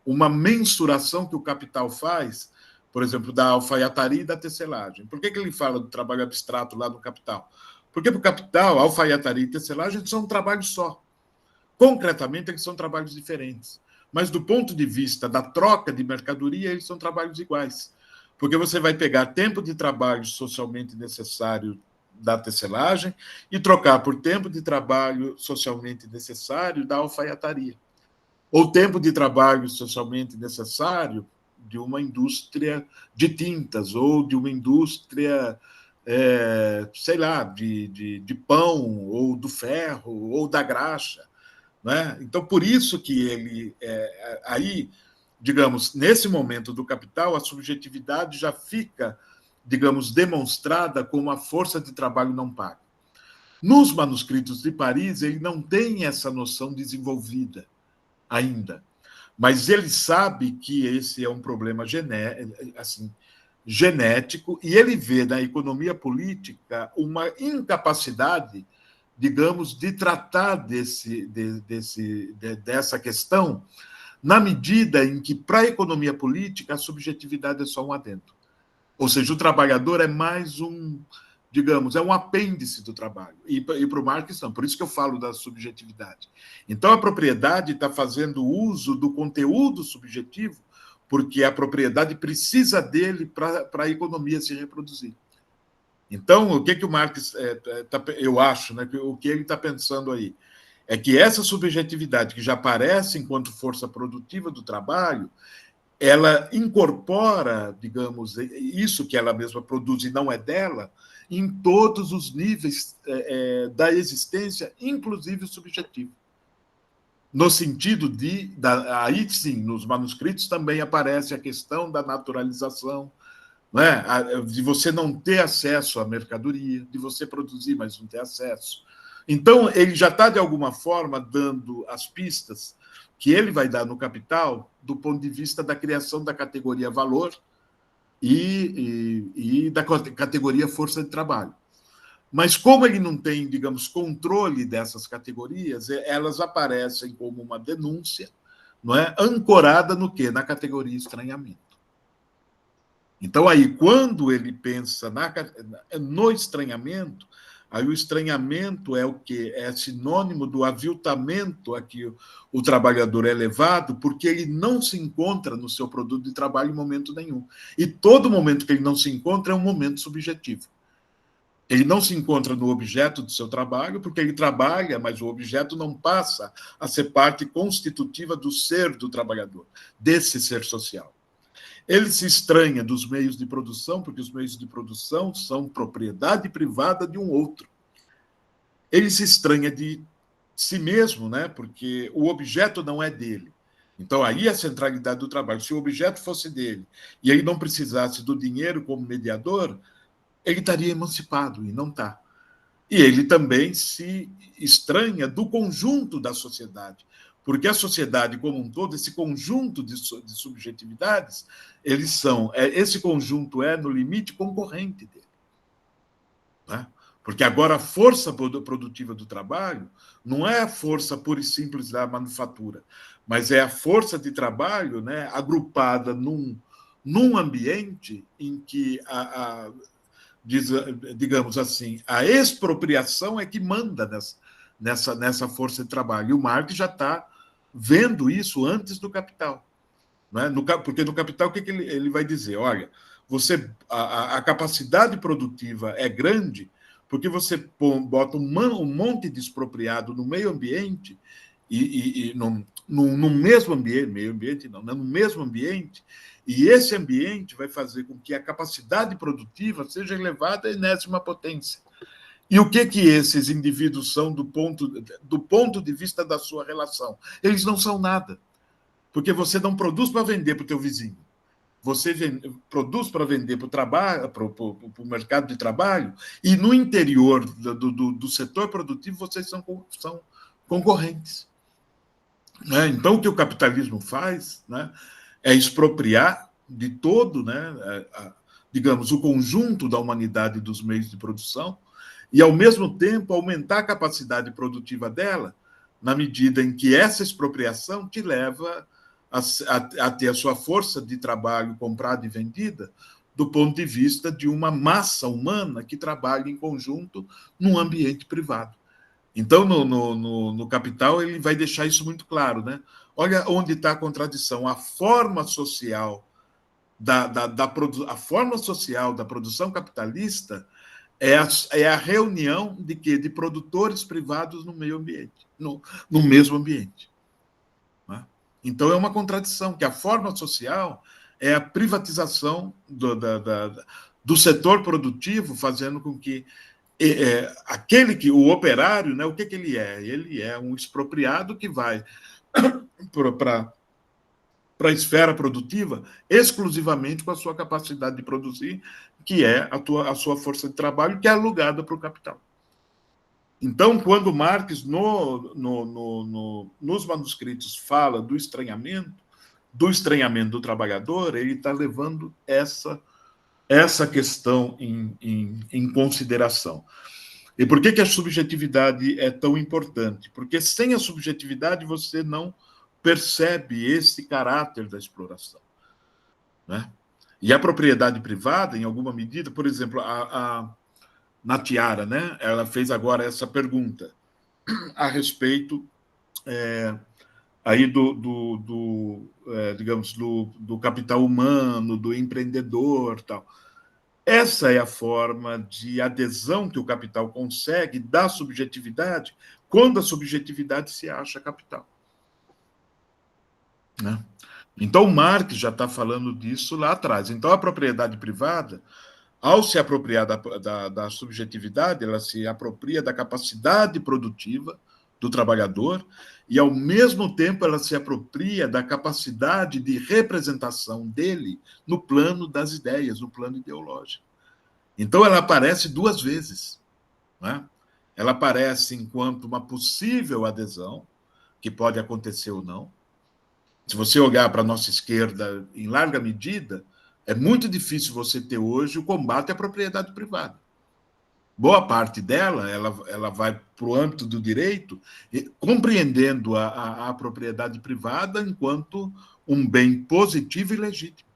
uma mensuração que o capital faz, por exemplo, da alfaiataria e da tecelagem. Por que ele fala do trabalho abstrato lá no Capital? Porque para o Capital, alfaiataria e tecelagem são um trabalho só. Concretamente, eles são trabalhos diferentes. Mas do ponto de vista da troca de mercadoria, eles são trabalhos iguais. Porque você vai pegar tempo de trabalho socialmente necessário da tecelagem e trocar por tempo de trabalho socialmente necessário da alfaiataria. Ou tempo de trabalho socialmente necessário de uma indústria de tintas, ou de uma indústria, sei lá, de pão, ou do ferro, ou da graxa. Né? Então, por isso que ele, aí, digamos, nesse momento do Capital, a subjetividade já fica, digamos, demonstrada como a força de trabalho não paga. Nos manuscritos de Paris, ele não tem essa noção desenvolvida ainda, mas ele sabe que esse é um problema genético, e ele vê na economia política uma incapacidade, digamos, de tratar dessa questão, na medida em que, para a economia política, a subjetividade é só um adendo. Ou seja, o trabalhador é mais digamos, é um apêndice do trabalho. E para o Marx, não. Por isso que eu falo da subjetividade. Então, a propriedade está fazendo uso do conteúdo subjetivo, porque a propriedade precisa dele para a economia se reproduzir. Então, o que o Marx, eu acho, né, o que ele está pensando aí, é que essa subjetividade, que já aparece enquanto força produtiva do trabalho, ela incorpora, digamos, isso que ela mesma produz e não é dela, em todos os níveis da existência, inclusive o subjetivo. No sentido aí sim, nos manuscritos também aparece a questão da naturalização, né? De você não ter acesso à mercadoria, de você produzir, mas não ter acesso. Então, ele já está, de alguma forma, dando as pistas que ele vai dar no Capital do ponto de vista da criação da categoria valor e da categoria força de trabalho. Mas como ele não tem, digamos, controle dessas categorias, elas aparecem como uma denúncia, não é? Ancorada no quê? Na categoria estranhamento. Então, aí, quando ele pensa no estranhamento, aí o estranhamento é o quê? É sinônimo do aviltamento a que o trabalhador é levado, porque ele não se encontra no seu produto de trabalho em momento nenhum. E todo momento que ele não se encontra é um momento subjetivo. Ele não se encontra no objeto do seu trabalho, porque ele trabalha, mas o objeto não passa a ser parte constitutiva do ser do trabalhador, desse ser social. Ele se estranha dos meios de produção, porque os meios de produção são propriedade privada de um outro. Ele se estranha de si mesmo, né? Porque o objeto não é dele. Então, aí a centralidade do trabalho. Se o objeto fosse dele e ele não precisasse do dinheiro como mediador, ele estaria emancipado, e não está. E ele também se estranha do conjunto da sociedade, porque a sociedade como um todo, esse conjunto de subjetividades, esse conjunto é, no limite, concorrente dele. Né? Porque agora a força produtiva do trabalho não é a força pura e simples da manufatura, mas é a força de trabalho, né, agrupada num ambiente em que digamos assim, a expropriação é que manda nessa força de trabalho. E o Marx já está vendo isso antes do Capital. Né? Porque no Capital, o que ele vai dizer? Olha, a capacidade produtiva é grande porque você bota um monte de expropriado no meio ambiente e no mesmo ambiente, meio ambiente não, no mesmo ambiente, e esse ambiente vai fazer com que a capacidade produtiva seja elevada à enésima potência. E o que esses indivíduos são do ponto de vista da sua relação? Eles não são nada, porque você não produz para vender para o teu vizinho. Você produz para vender para o trabalho, para o mercado de trabalho, e no interior do setor produtivo vocês são concorrentes. Né? Então, o que o capitalismo faz, né, é expropriar de todo, né, digamos, o conjunto da humanidade dos meios de produção e, ao mesmo tempo, aumentar a capacidade produtiva dela, na medida em que essa expropriação te leva a ter a sua força de trabalho comprada e vendida do ponto de vista de uma massa humana que trabalha em conjunto num ambiente privado. Então, no Capital, ele vai deixar isso muito claro, né? Olha onde está a contradição. A forma social a forma social da produção capitalista é a reunião de quê? De produtores privados no meio ambiente, no mesmo ambiente. Né? Então, é uma contradição, que a forma social é a privatização do setor produtivo, fazendo com que o operário, né, o que ele é? Ele é um expropriado que vai para a esfera produtiva exclusivamente com a sua capacidade de produzir, que é a sua força de trabalho, que é alugada para o capital. Então, quando Marx, nos manuscritos, fala do estranhamento do trabalhador, ele está levando essa questão em consideração. E por que a subjetividade é tão importante? Porque sem a subjetividade você não percebe esse caráter da exploração. Né? E a propriedade privada, em alguma medida, por exemplo, a Natiara, né? Ela fez agora essa pergunta a respeito aí digamos, do capital humano, do empreendedor, tal. Essa é a forma de adesão que o capital consegue da subjetividade, quando a subjetividade se acha capital. Né? Então, Marx já está falando disso lá atrás. Então, a propriedade privada, ao se apropriar da subjetividade, ela se apropria da capacidade produtiva do trabalhador e, ao mesmo tempo, ela se apropria da capacidade de representação dele no plano das ideias, no plano ideológico. Então, ela aparece duas vezes. Né? Ela aparece enquanto uma possível adesão, que pode acontecer ou não. Se você olhar para a nossa esquerda, em larga medida, é muito difícil você ter hoje o combate à propriedade privada. Boa parte dela, ela vai para o âmbito do direito, compreendendo a propriedade privada enquanto um bem positivo e legítimo.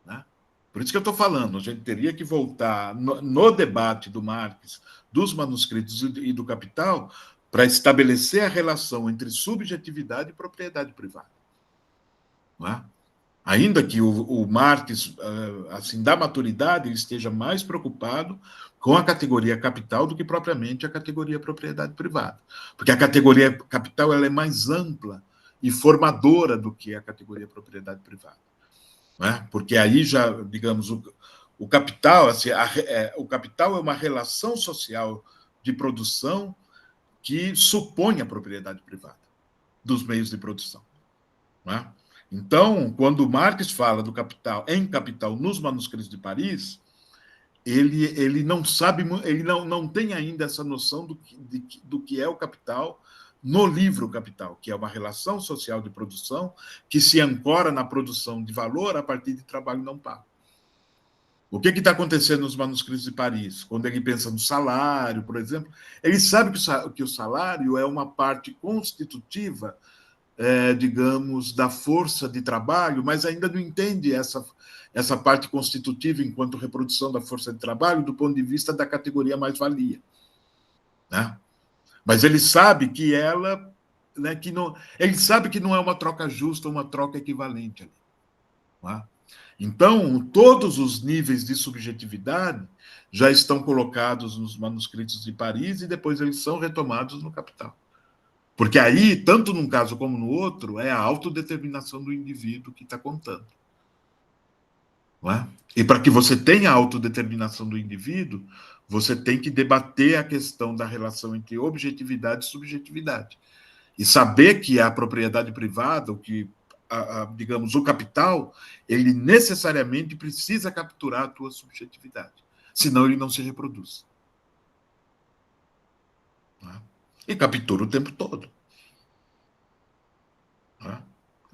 Né? Por isso que eu estou falando, a gente teria que voltar no debate do Marx, dos manuscritos e do Capital, para estabelecer a relação entre subjetividade e propriedade privada. Não é? Ainda que o Marx, assim, da maturidade, ele esteja mais preocupado com a categoria capital do que propriamente a categoria propriedade privada. Porque a categoria capital ela é mais ampla e formadora do que a categoria propriedade privada. Não é? Porque aí já, digamos, o capital, assim, o capital é uma relação social de produção que supõe a propriedade privada dos meios de produção. Não é? Então, quando Marx fala do capital em Capital nos manuscritos de Paris, ele não sabe, ele não tem ainda essa noção do que é o capital no livro Capital, que é uma relação social de produção que se ancora na produção de valor a partir de trabalho não pago. O que está acontecendo nos manuscritos de Paris? Quando ele pensa no salário, por exemplo, ele sabe que o salário é uma parte constitutiva, digamos, da força de trabalho, mas ainda não entende essa parte constitutiva enquanto reprodução da força de trabalho do ponto de vista da categoria mais-valia. Né? Mas ele sabe que ela, né, que não, ele sabe que não é uma troca justa, uma troca equivalente ali. Né? Então, todos os níveis de subjetividade já estão colocados nos manuscritos de Paris e depois eles são retomados no Capital. Porque aí, tanto num caso como no outro, é a autodeterminação do indivíduo que está contando. não é? E para que você tenha a autodeterminação do indivíduo, você tem que debater a questão da relação entre objetividade e subjetividade. E saber que a propriedade privada, o que, digamos, o capital, ele necessariamente precisa capturar a tua subjetividade. Senão ele não se reproduz. Não é? E captura o tempo todo. Não é?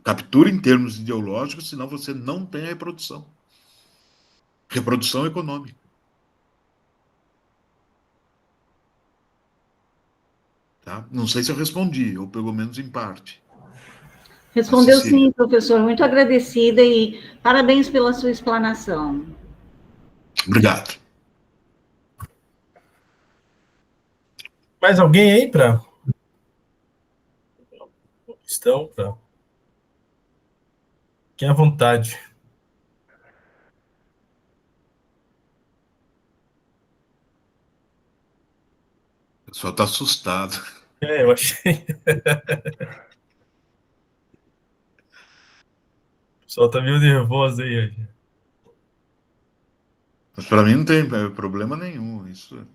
Captura em termos ideológicos, senão você não tem a reprodução. Reprodução econômica. Tá? Não sei se eu respondi, ou pelo menos em parte. Respondeu sim, professor. Muito agradecida e parabéns pela sua explanação. Obrigado. Mais alguém aí para questão? Fiquem à vontade. O pessoal está assustado. Eu achei. O pessoal está meio nervoso aí. Mas para mim não tem problema nenhum. Isso,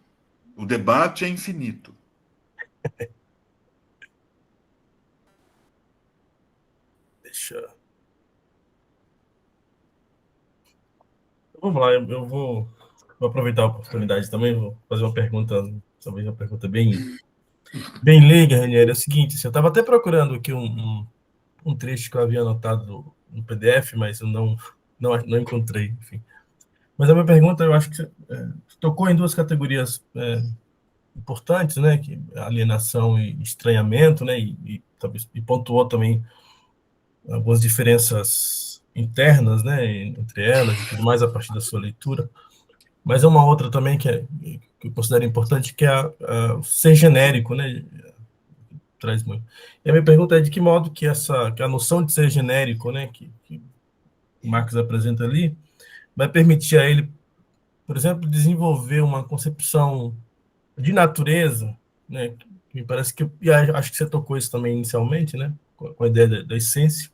o debate é infinito. Deixa. Vamos lá, eu vou aproveitar a oportunidade também, vou fazer uma pergunta, talvez uma pergunta bem leiga, Ranieri. É o seguinte, assim, eu estava até procurando aqui um trecho que eu havia anotado no PDF, mas eu não encontrei, enfim. Mas a minha pergunta, eu acho que você tocou em duas categorias importantes, né, que alienação e estranhamento, né, e pontuou também algumas diferenças internas, né, entre elas e tudo mais a partir da sua leitura. Mas é uma outra também que eu considero importante, que é o ser genérico, né, traz muito. E a minha pergunta é de que modo que a noção de ser genérico, né, que o Marx apresenta ali, vai permitir a ele, por exemplo, desenvolver uma concepção de natureza, né, que me parece que, e acho que você tocou isso também inicialmente, né, com a ideia da essência,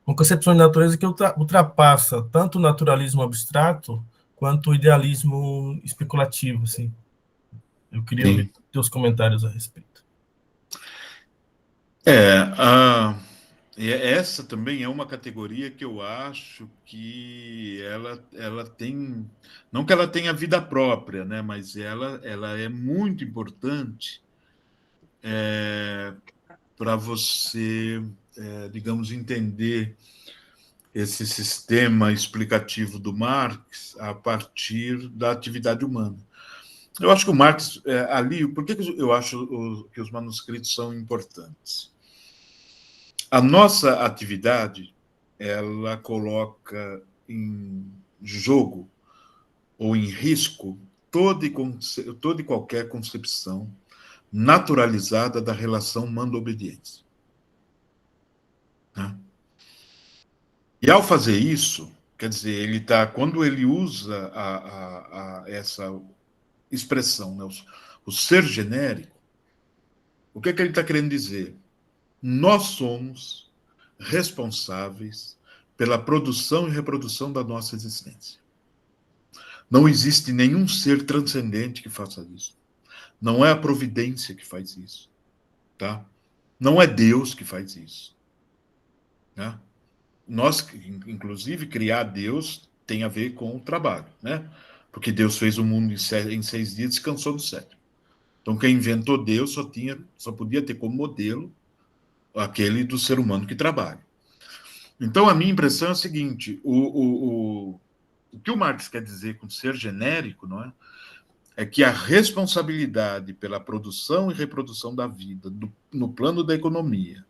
uma concepção de natureza que ultrapassa tanto o naturalismo abstrato quanto o idealismo especulativo, assim. Eu queria ouvir teus comentários a respeito. Essa também é uma categoria que eu acho que ela tem, não que ela tenha vida própria, né, mas ela é muito importante para você, digamos, entender esse sistema explicativo do Marx a partir da atividade humana. Eu acho que o Marx, ali, por que eu acho que os manuscritos são importantes? A nossa atividade, ela coloca em jogo ou em risco toda e qualquer concepção naturalizada da relação mando-obediência. Né? E ao fazer isso, quer dizer, ele quando ele usa essa expressão, né, o ser genérico, o que ele está querendo dizer? Nós somos responsáveis pela produção e reprodução da nossa existência. Não existe nenhum ser transcendente que faça isso. Não é a providência que faz isso. Tá? Não é Deus que faz isso. Né? Nós, inclusive, criar Deus tem a ver com o trabalho. Né? Porque Deus fez o mundo em 6 dias e descansou no 7º. Então, quem inventou Deus só podia ter como modelo aquele do ser humano que trabalha. Então, a minha impressão é a seguinte: o que o Marx quer dizer com ser genérico, não é? É que a responsabilidade pela produção e reprodução da vida, no plano da economia,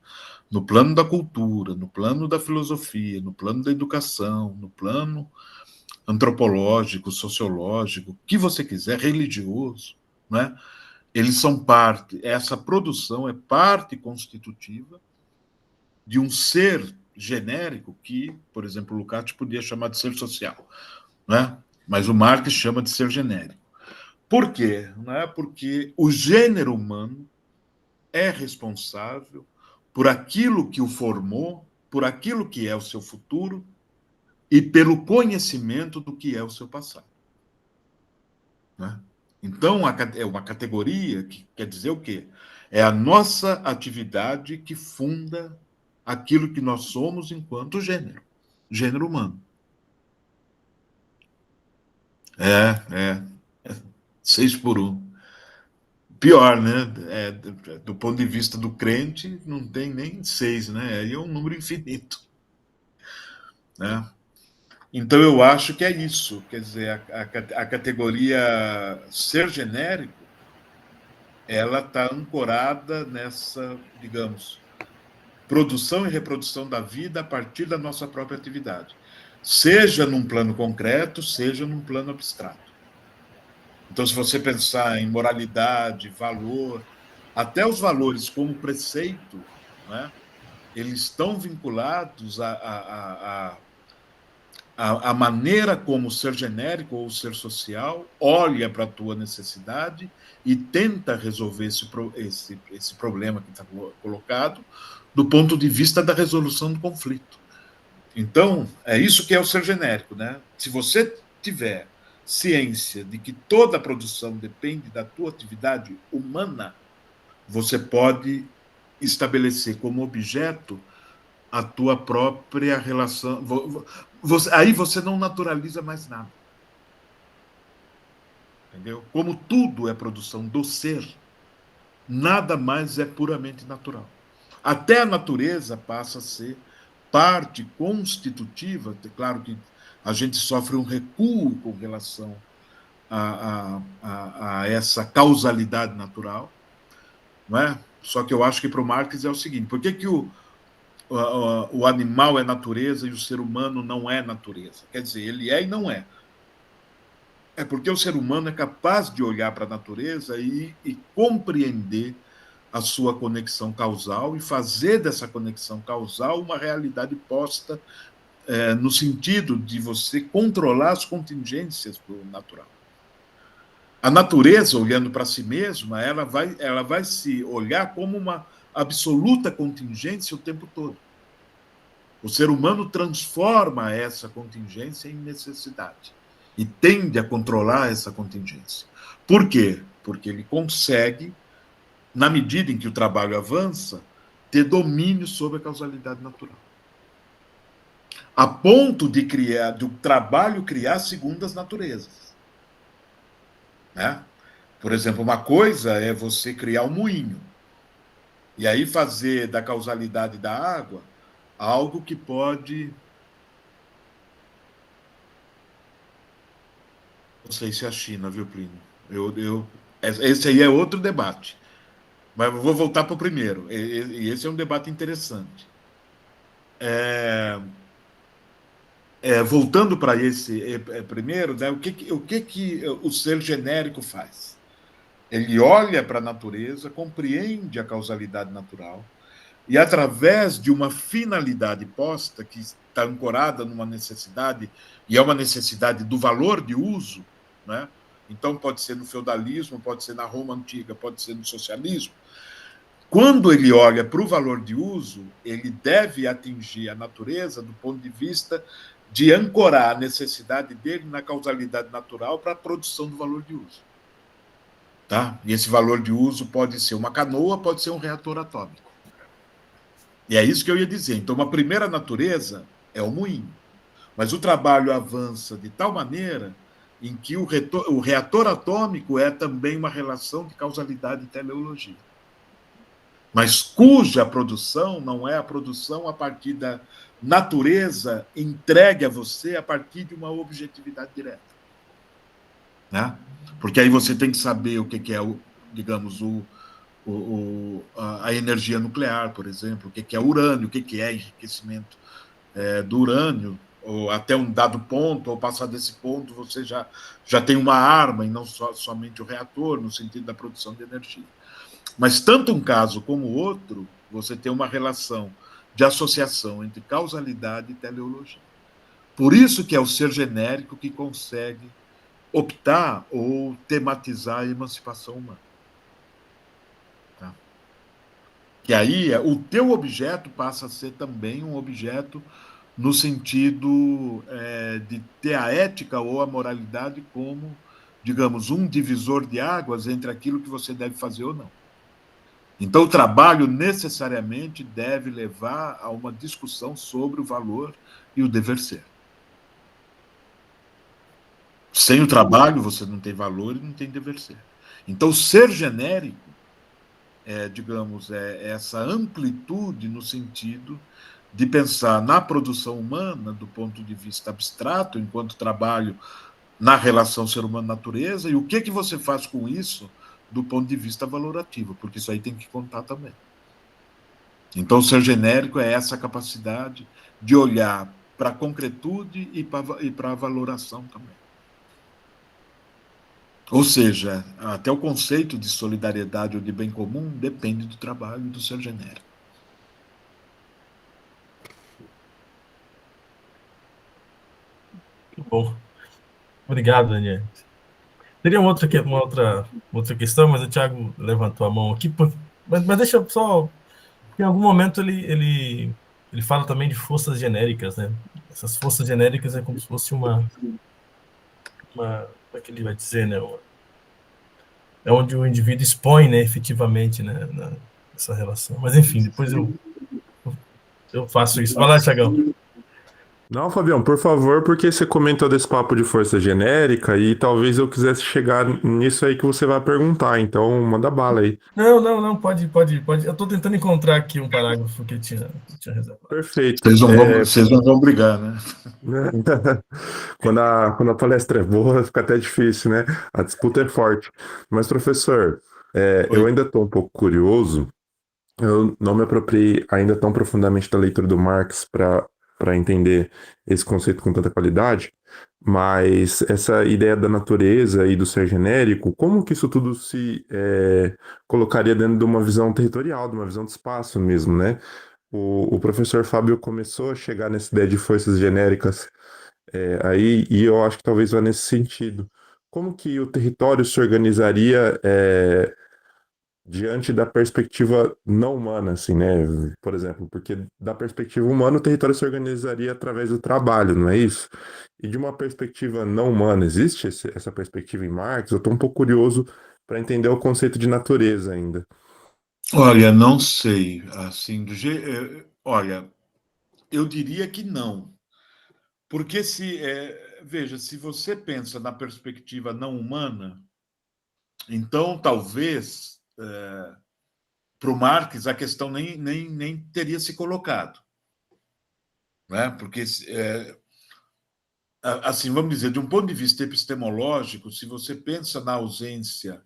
no plano da cultura, no plano da filosofia, no plano da educação, no plano antropológico, sociológico, o que você quiser, religioso, né? Eles são parte, essa produção é parte constitutiva de um ser genérico que, por exemplo, o Lukács podia chamar de ser social, né? Mas o Marx chama de ser genérico. Por quê? Porque o gênero humano é responsável por aquilo que o formou, por aquilo que é o seu futuro, e pelo conhecimento do que é o seu passado. Né? Então, é uma categoria que quer dizer o quê? É a nossa atividade que funda aquilo que nós somos enquanto gênero humano. É 6 por 1. Pior, né? Do ponto de vista do crente, não tem nem 6, né? Aí é um número infinito. Né? Então, eu acho que é isso. Quer dizer, a categoria ser genérico, ela está ancorada nessa, digamos, produção e reprodução da vida a partir da nossa própria atividade. Seja num plano concreto, seja num plano abstrato. Então, se você pensar em moralidade, valor, até os valores como preceito, né, eles estão vinculados à maneira como o ser genérico ou o ser social olha para a tua necessidade e tenta resolver esse problema que está colocado do ponto de vista da resolução do conflito. Então, é isso que é o ser genérico, né? Se você tiver ciência de que toda a produção depende da tua atividade humana, você pode estabelecer como objeto a tua própria relação. Aí você não naturaliza mais nada. Entendeu? Como tudo é produção do ser, nada mais é puramente natural. Até a natureza passa a ser parte constitutiva. Claro que a gente sofre um recuo com relação a essa causalidade natural, não é? Só que eu acho que para o Marx é o seguinte: por que o animal é natureza e o ser humano não é natureza? Quer dizer, ele é e não é. É porque o ser humano é capaz de olhar para a natureza e compreender a sua conexão causal e fazer dessa conexão causal uma realidade posta no sentido de você controlar as contingências do natural. A natureza, olhando para si mesma, ela vai se olhar como uma absoluta contingência o tempo todo. O ser humano transforma essa contingência em necessidade e tende a controlar essa contingência. Por quê? Porque ele consegue, na medida em que o trabalho avança, ter domínio sobre a causalidade natural. A ponto de do trabalho criar segundas naturezas. Né? Por exemplo, uma coisa é você criar um moinho, e aí fazer da causalidade da água algo que pode... Não sei se é a China, viu, Plínio? Esse aí é outro debate. Mas eu vou voltar para o primeiro. E esse é um debate interessante. Voltando para esse primeiro, né, o que o ser genérico faz? Ele olha para a natureza, compreende a causalidade natural, e através de uma finalidade posta, que está ancorada numa necessidade, e é uma necessidade do valor de uso, né? Então pode ser no feudalismo, pode ser na Roma antiga, pode ser no socialismo. Quando ele olha para o valor de uso, ele deve atingir a natureza do ponto de vista de ancorar a necessidade dele na causalidade natural para a produção do valor de uso. Tá? E esse valor de uso pode ser uma canoa, pode ser um reator atômico. E é isso que eu ia dizer. Então, uma primeira natureza é o moinho. Mas o trabalho avança de tal maneira em que o reator atômico é também uma relação de causalidade e teleologia. Mas cuja produção não é a produção a partir da natureza entregue a você a partir de uma objetividade direta. Né? Porque aí você tem que saber o que é, digamos, a energia nuclear, por exemplo, o que é urânio, o que é enriquecimento do urânio, ou até um dado ponto, ou passar desse ponto, você já tem uma arma, e não somente o reator, no sentido da produção de energia. Mas tanto um caso como o outro, você tem uma relação de associação entre causalidade e teleologia. Por isso que é o ser genérico que consegue optar ou tematizar a emancipação humana. Tá? Que aí o teu objeto passa a ser também um objeto no sentido de ter a ética ou a moralidade como, digamos, um divisor de águas entre aquilo que você deve fazer ou não. Então, o trabalho necessariamente deve levar a uma discussão sobre o valor e o dever ser. Sem o trabalho, você não tem valor e não tem dever ser. Então, ser genérico digamos, essa amplitude no sentido de pensar na produção humana do ponto de vista abstrato, enquanto trabalho na relação ser humano-natureza, e o que você faz com isso do ponto de vista valorativo, porque isso aí tem que contar também. Então, ser genérico é essa capacidade de olhar para a concretude e para a valoração também. Ou seja, até o conceito de solidariedade ou de bem comum depende do trabalho e do ser genérico. Bom. Obrigado, Daniel. Teria uma outra questão, mas o Thiago levantou a mão aqui. Mas deixa eu só. Em algum momento ele fala também de forças genéricas, né? Essas forças genéricas é como se fosse como é que ele vai dizer, né? É onde o indivíduo expõe, né, efetivamente, né, nessa relação. Mas, enfim, depois eu faço isso. Vai lá, Thiagão. Não, Fabião, por favor, porque você comentou desse papo de força genérica e talvez eu quisesse chegar nisso aí que você vai perguntar, então manda bala aí. Não, pode. Eu estou tentando encontrar aqui um parágrafo que eu tinha reservado. Perfeito. Vocês não vão brigar, né? Quando a palestra é boa, fica até difícil, né? A disputa é forte. Mas, professor, eu ainda estou um pouco curioso. Eu não me apropriei ainda tão profundamente da leitura do Marx para entender esse conceito com tanta qualidade, mas essa ideia da natureza e do ser genérico, como que isso tudo se colocaria dentro de uma visão territorial, de uma visão de espaço mesmo, né? O professor Fábio começou a chegar nessa ideia de forças genéricas aí, e eu acho que talvez vá nesse sentido. Como que o território se organizaria diante da perspectiva não humana, assim, né? Por exemplo, porque da perspectiva humana o território se organizaria através do trabalho, não é isso? E de uma perspectiva não humana, existe essa perspectiva em Marx? Eu estou um pouco curioso para entender o conceito de natureza ainda. Olha, não sei. Assim, olha, eu diria que não. Porque veja, se você pensa na perspectiva não humana, então talvez para o Marx a questão nem teria se colocado. Né? Porque, assim, vamos dizer, de um ponto de vista epistemológico, se você pensa na ausência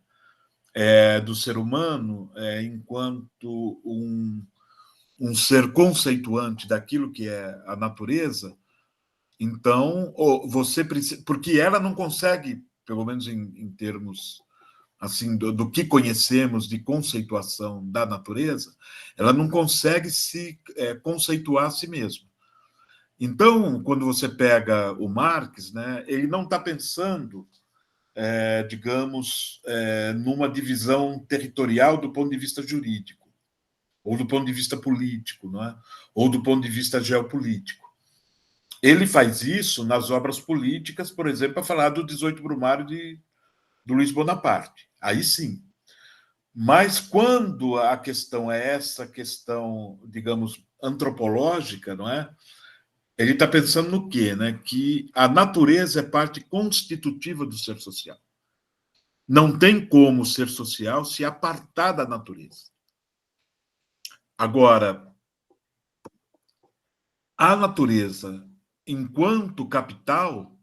do ser humano enquanto um ser conceituante daquilo que é a natureza, então você precisa, porque ela não consegue, pelo menos em termos assim do que conhecemos de conceituação da natureza, ela não consegue se conceituar a si mesma. Então, quando você pega o Marx, né, ele não está pensando, digamos, numa divisão territorial do ponto de vista jurídico, ou do ponto de vista político, não é? Ou do ponto de vista geopolítico. Ele faz isso nas obras políticas, por exemplo, para falar do 18 Brumário do Luiz Bonaparte. Aí sim. Mas quando a questão é essa questão, digamos, antropológica, não é? Ele está pensando no quê? Né? Que a natureza é parte constitutiva do ser social. Não tem como o ser social se apartar da natureza. Agora, a natureza, enquanto capital,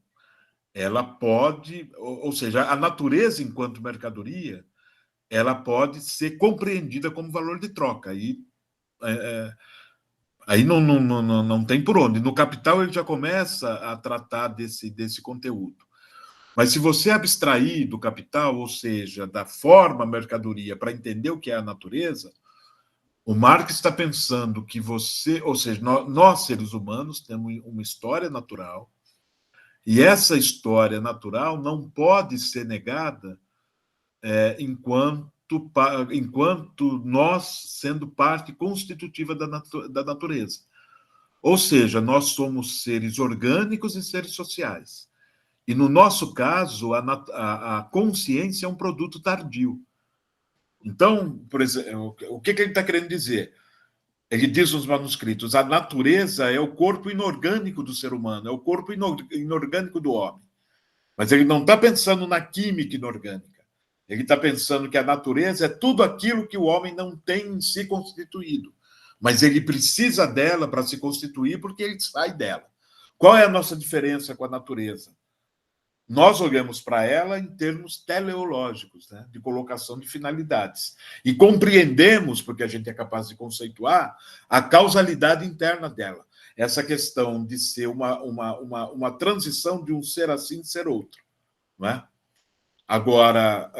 ela pode, ou seja, a natureza enquanto mercadoria, ela pode ser compreendida como valor de troca. Aí não tem por onde. No capital ele já começa a tratar desse conteúdo. Mas se você abstrair do capital, ou seja, da forma mercadoria, para entender o que é a natureza, o Marx está pensando que você, ou seja, nós seres humanos temos uma história natural, e essa história natural não pode ser negada enquanto nós sendo parte constitutiva da natureza. Ou seja, nós somos seres orgânicos e seres sociais. E, no nosso caso, a consciência é um produto tardio. Então, por exemplo, o que ele está querendo dizer? Ele diz nos manuscritos: a natureza é o corpo inorgânico do ser humano, é o corpo inorgânico do homem. Mas ele não está pensando na química inorgânica. Ele está pensando que a natureza é tudo aquilo que o homem não tem em si constituído. Mas ele precisa dela para se constituir porque ele sai dela. Qual é a nossa diferença com a natureza? Nós olhamos para ela em termos teleológicos, né, de colocação de finalidades. E compreendemos, porque a gente é capaz de conceituar, a causalidade interna dela. Essa questão de ser uma transição de um ser assim de ser outro. Não é? Agora,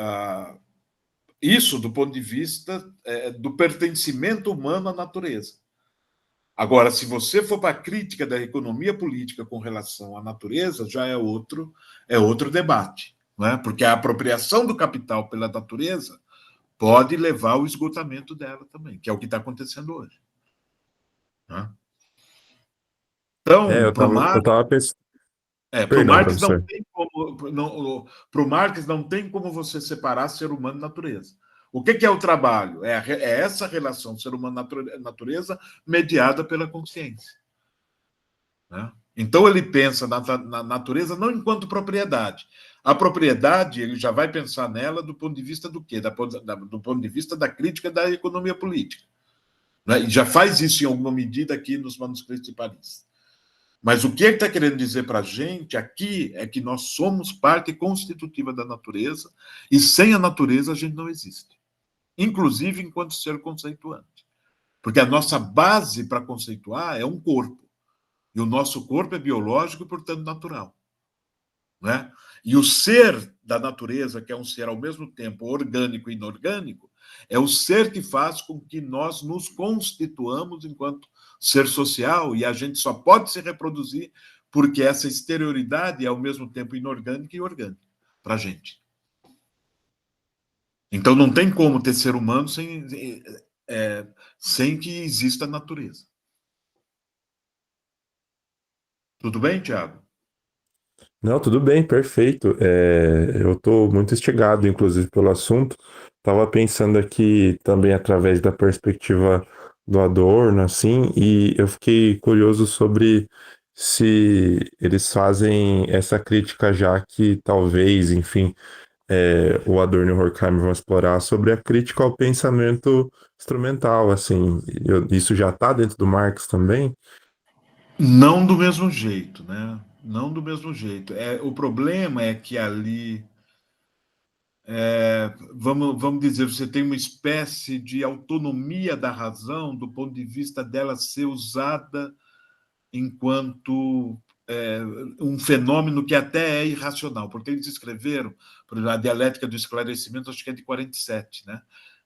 isso do ponto de vista do pertencimento humano à natureza. Agora, se você for para a crítica da economia política com relação à natureza, já é outro debate, não é? Porque a apropriação do capital pela natureza pode levar ao esgotamento dela também, que é o que está acontecendo hoje. Né? Então, eu tava pensando. para o Perdão, Marx professor. não tem como você separar ser humano e natureza. O que é o trabalho? É essa relação ser humano-natureza mediada pela consciência. Né? Então, ele pensa na natureza não enquanto propriedade. A propriedade, ele já vai pensar nela do ponto de vista do quê? Do ponto de vista da crítica da economia política. Né? E já faz isso em alguma medida aqui nos manuscritos de Paris. Mas o que ele está querendo dizer para a gente aqui é que nós somos parte constitutiva da natureza e sem a natureza a gente não existe. Inclusive enquanto ser conceituante. Porque a nossa base para conceituar é um corpo. E o nosso corpo é biológico e, portanto, natural. Né? E o ser da natureza, que é um ser ao mesmo tempo orgânico e inorgânico, é o ser que faz com que nós nos constituamos enquanto ser social, e a gente só pode se reproduzir porque essa exterioridade é ao mesmo tempo inorgânica e orgânica para a gente. Então não tem como ter ser humano sem que exista natureza. Tudo bem, Tiago? Não, tudo bem, perfeito. Eu estou muito instigado, inclusive, pelo assunto. Estava pensando aqui também através da perspectiva do Adorno, assim, e eu fiquei curioso sobre se eles fazem essa crítica já que talvez, enfim, o Adorno e o Horkheimer vão explorar sobre a crítica ao pensamento instrumental, assim. Isso já está dentro do Marx também? Não do mesmo jeito, né? Não do mesmo jeito. O problema é que ali, vamos dizer, você tem uma espécie de autonomia da razão do ponto de vista dela ser usada enquanto um fenômeno que até é irracional, porque eles escreveram, por exemplo, a Dialética do Esclarecimento, acho que é de 47, né?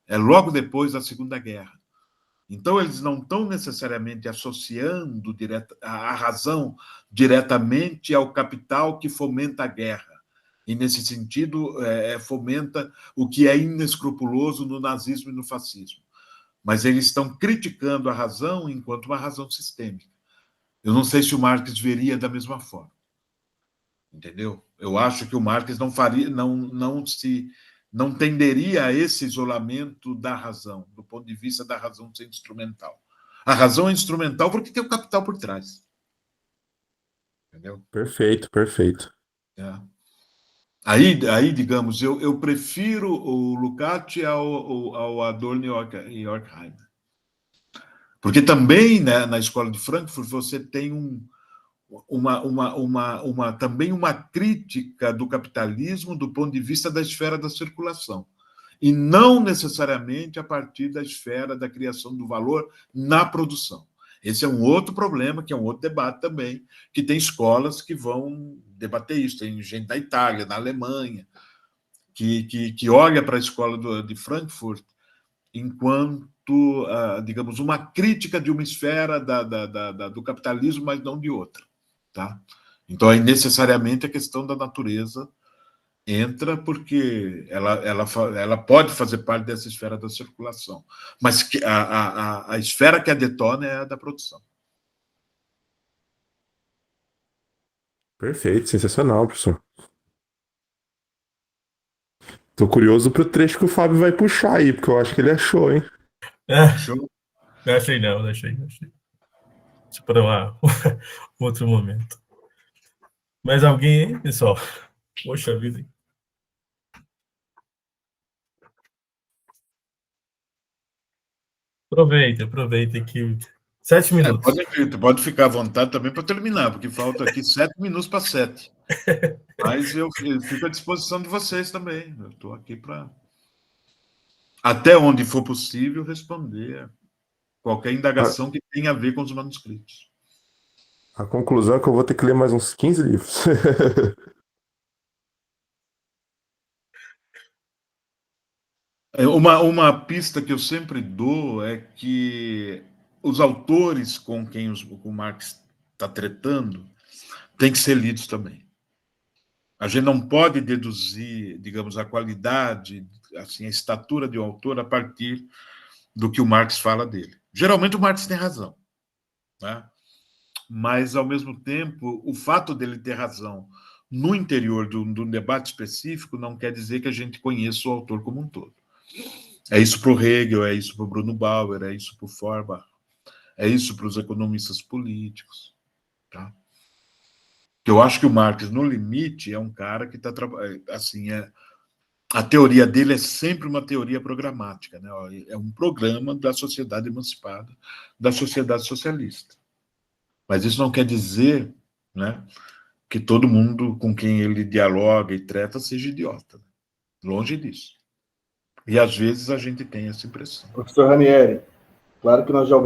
É logo depois da Segunda Guerra. Então, eles não estão necessariamente associando a razão diretamente ao capital que fomenta a guerra. E, nesse sentido, fomenta o que é inescrupuloso no nazismo e no fascismo. Mas eles estão criticando a razão enquanto uma razão sistêmica. Eu não sei se o Marx veria da mesma forma. Entendeu? Eu acho que o Marx não tenderia a esse isolamento da razão, do ponto de vista da razão ser instrumental. A razão é instrumental porque tem o capital por trás. Entendeu? Perfeito, perfeito. Aí, digamos, eu prefiro o Lukács ao Adorno e Horkheimer. Porque também, né, na escola de Frankfurt você tem também uma crítica do capitalismo do ponto de vista da esfera da circulação. E não necessariamente a partir da esfera da criação do valor na produção. Esse é um outro problema, que é um outro debate também, que tem escolas que vão debater isso. Tem gente da Itália, da Alemanha, que olha para a escola de Frankfurt enquanto, digamos, uma crítica de uma esfera do capitalismo, mas não de outra. Tá? Então, aí, necessariamente, a questão da natureza entra porque ela pode fazer parte dessa esfera da circulação, mas a esfera que a detona é a da produção. Perfeito, sensacional, professor. Tô curioso pro trecho que o Fábio vai puxar aí, porque eu acho que ele achou, hein? Show? Não achei não, não achei. Deixa para um outro momento. Mais alguém, hein, pessoal? Poxa vida, hein? Aproveita que 7 minutos. Pode ficar à vontade também para terminar, porque falta aqui 7 minutos para 7. Mas eu fico à disposição de vocês também. Eu estou aqui para, até onde for possível, responder qualquer A, indagação que tenha a ver com os manuscritos. a conclusão é que eu vou ter que ler mais uns 15 livros. Uma pista que eu sempre dou é que os autores com quem o Marx está tretando têm que ser lidos também. A gente não pode deduzir, digamos, a qualidade, assim, a estatura de um autor a partir do que o Marx fala dele. Geralmente o Marx tem razão, né? Mas, ao mesmo tempo, o fato dele ter razão no interior de um debate específico não quer dizer que a gente conheça o autor como um todo. É isso para o Hegel, é isso para o Bruno Bauer, é isso para o Feuerbach, é isso para os economistas políticos. Tá? Eu acho que o Marx, no limite, é um cara que está trabalhando. Assim, a teoria dele é sempre uma teoria programática, né? É um programa da sociedade emancipada, da sociedade socialista. Mas isso não quer dizer, né, que todo mundo com quem ele dialoga e trata seja idiota. Longe disso. E às vezes a gente tem essa impressão. Professor Ranieri, claro que eu já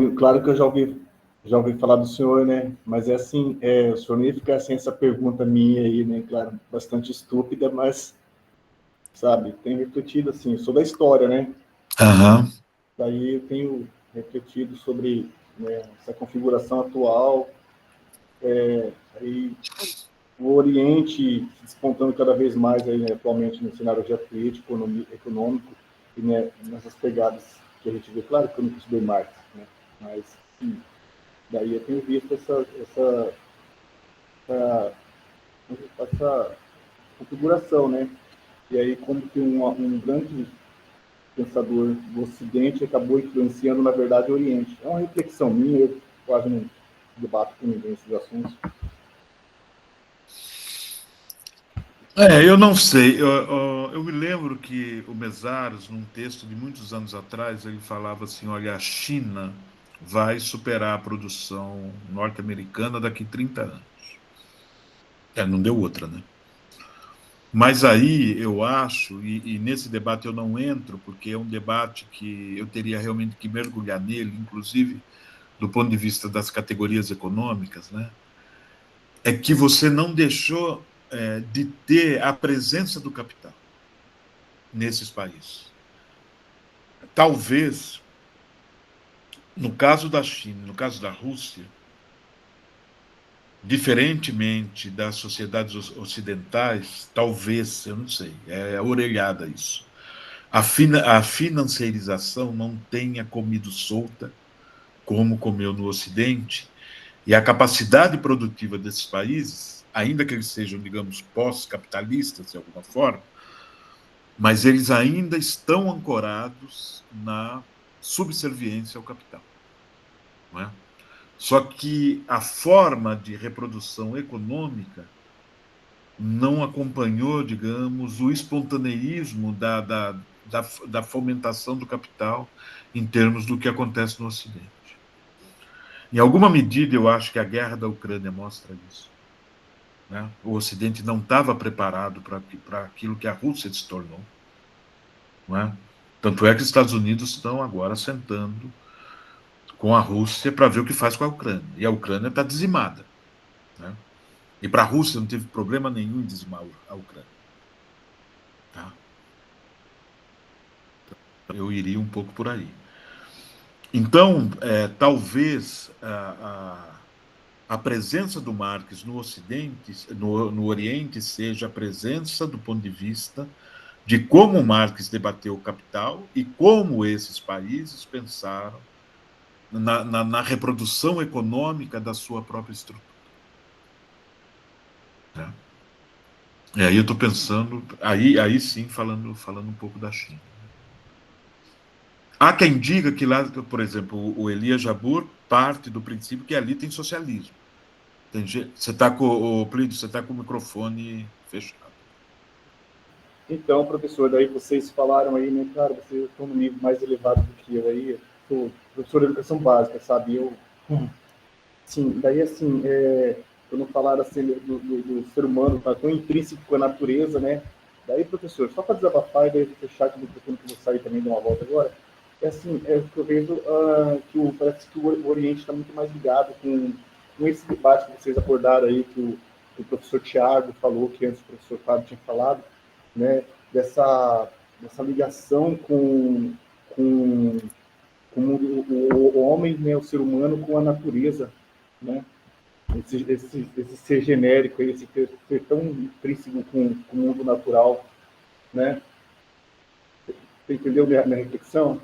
ouvi falar do senhor, né? Mas é assim, o senhor nem ficar sem essa pergunta minha aí, né? Claro, bastante estúpida, mas sabe, tenho refletido assim, eu sou da história, né? Aham. Daí eu tenho refletido sobre, né, essa configuração atual, aí o Oriente se despontando cada vez mais aí, né, atualmente no cenário geopolítico, econômico, e né, nessas pegadas que a gente vê. Claro que eu não estudei Marx, né, mas sim, daí eu tenho visto essa configuração, né? E aí como que um grande pensador do Ocidente acabou influenciando, na verdade, o Oriente. É uma reflexão minha, eu quase não debato com ninguém esses assuntos. Eu não sei. Eu me lembro que o Mesaros, num texto de muitos anos atrás, ele falava assim: olha, a China vai superar a produção norte-americana daqui a 30 anos. Não deu outra, né? Mas aí eu acho, e nesse debate eu não entro, porque é um debate que eu teria realmente que mergulhar nele, inclusive do ponto de vista das categorias econômicas, né? É que você não deixou de ter a presença do capital nesses países. Talvez, no caso da China, no caso da Rússia, diferentemente das sociedades ocidentais, talvez, eu não sei, é orelhada isso, a financiarização não tenha comido solta como comeu no Ocidente, e a capacidade produtiva desses países, ainda que eles sejam, digamos, pós-capitalistas de alguma forma, mas eles ainda estão ancorados na subserviência ao capital. Não é? Só que a forma de reprodução econômica não acompanhou, digamos, o espontaneísmo da fomentação do capital em termos do que acontece no Ocidente. Em alguma medida, eu acho que a guerra da Ucrânia mostra isso. Né? O Ocidente não estava preparado para aquilo que a Rússia se tornou. Não é? Tanto é que os Estados Unidos estão agora sentando com a Rússia para ver o que faz com a Ucrânia. E a Ucrânia está dizimada. Né? E para a Rússia não teve problema nenhum em dizimar a Ucrânia. Tá? Eu iria um pouco por aí. Então, talvez a presença do Marx no Ocidente, no Oriente, seja a presença do ponto de vista de como Marx debateu o capital e como esses países pensaram na reprodução econômica da sua própria estrutura. Aí eu estou pensando, aí sim, falando um pouco da China. Há quem diga que lá, por exemplo, o Elias Jabbour parte do princípio que ali tem socialismo. Você está com o Plínio, você está com o microfone fechado. Então, professor, daí vocês falaram aí, né, cara, vocês estão no nível mais elevado do que eu aí, eu sou professor de educação básica, sabe? Sim, daí assim, quando falaram assim do ser humano, tá tão intrínseco com a natureza, né? Daí, professor, só para desabafar, e daí eu vou fechar com o microfone, que eu vou sair também, dar uma volta agora, assim, que eu vejo parece que o Oriente está muito mais ligado com esse debate que vocês abordaram aí, que o professor Tiago falou, que antes o professor Fábio tinha falado, né, dessa ligação com o homem, né, o ser humano, com a natureza, né, esse ser genérico, esse ser tão intrínseco com o mundo natural, né? Você entendeu minha reflexão?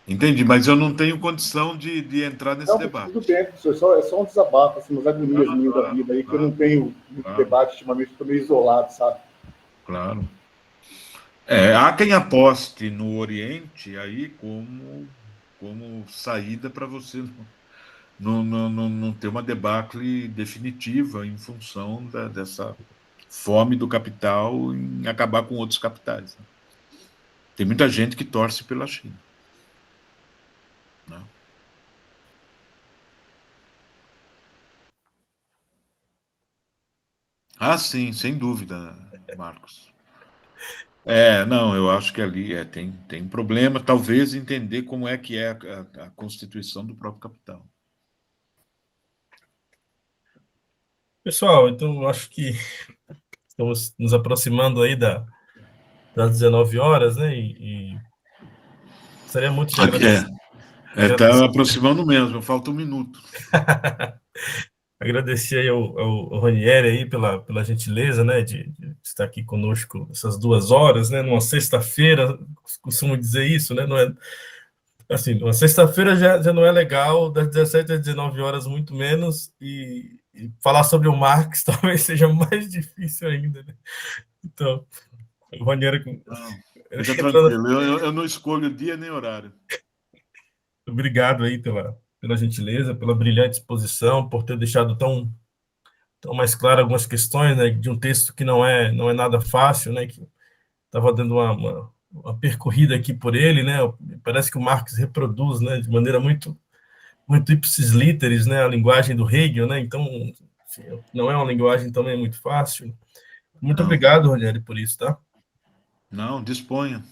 Entendi, mas eu não tenho condição de entrar nesse Não, debate. tudo bem, professor, é só um desabafo, assim, umas agonias minhas da vida aí, que eu não tenho muito debate ultimamente, estou meio isolado, sabe? Claro. Há quem aposte no Oriente aí como saída para você não ter uma debacle definitiva em função dessa fome do capital em acabar com outros capitais. Né? Tem muita gente que torce pela China. Né? Ah, sim, sem dúvida, Marcos. Não, eu acho que ali tem problema, talvez entender como é que é a constituição do próprio capital. Pessoal, então eu acho que estamos nos aproximando aí das 19 horas, né? E gostaria muito de agradecer. Está aproximando mesmo, falta um minuto. Agradecer aí ao Ranieri aí pela gentileza, né, de estar aqui conosco essas 2 horas, né, numa sexta-feira, costumo dizer isso, né, não é, assim, uma sexta-feira já não é legal, das 17 às 19 horas muito menos, e falar sobre o Marx talvez seja mais difícil ainda, né? Então, o Ranieri... Fica tranquilo, eu não escolho dia nem horário. Obrigado aí pela gentileza, pela brilhante exposição, por ter deixado tão mais claro algumas questões, né, de um texto que não é nada fácil, né, que estava dando uma percorrida aqui por ele, né, parece que o Marx reproduz, né, de maneira muito ipsis literis, né, a linguagem do Hegel, né, então, enfim, não é uma linguagem também muito fácil. Muito obrigado, Rogério, por isso, tá? Não, disponha.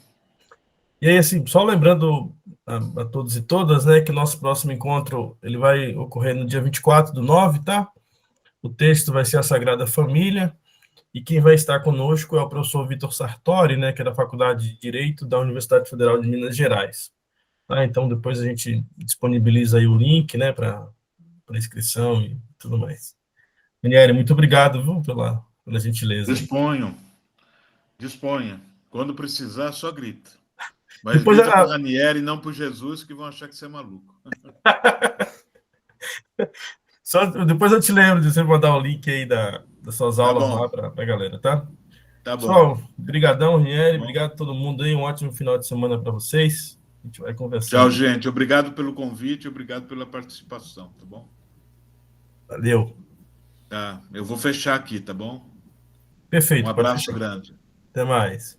E aí, assim, só lembrando a todos e todas, né, que o nosso próximo encontro, ele vai ocorrer no dia 24/9, tá? O texto vai ser a Sagrada Família, e quem vai estar conosco é o professor Vitor Sartori, né, que é da Faculdade de Direito da Universidade Federal de Minas Gerais. Tá? Então, depois a gente disponibiliza aí o link, né, para inscrição e tudo mais. Ranieri, muito obrigado, viu, pela gentileza. Disponha. Quando precisar, só grita. Mas depois grita para o Ranieri e não para o Jesus, que vão achar que você é maluco. Depois eu te lembro de você mandar o link aí das suas aulas lá para a galera, tá? Tá bom. Pessoal, brigadão, Ranieri, obrigado a todo mundo aí, um ótimo final de semana para vocês. A gente vai conversando. Tchau, gente. Obrigado pelo convite, obrigado pela participação, tá bom? Valeu. Tá, eu vou fechar aqui, tá bom? Perfeito. Um abraço grande. Até mais.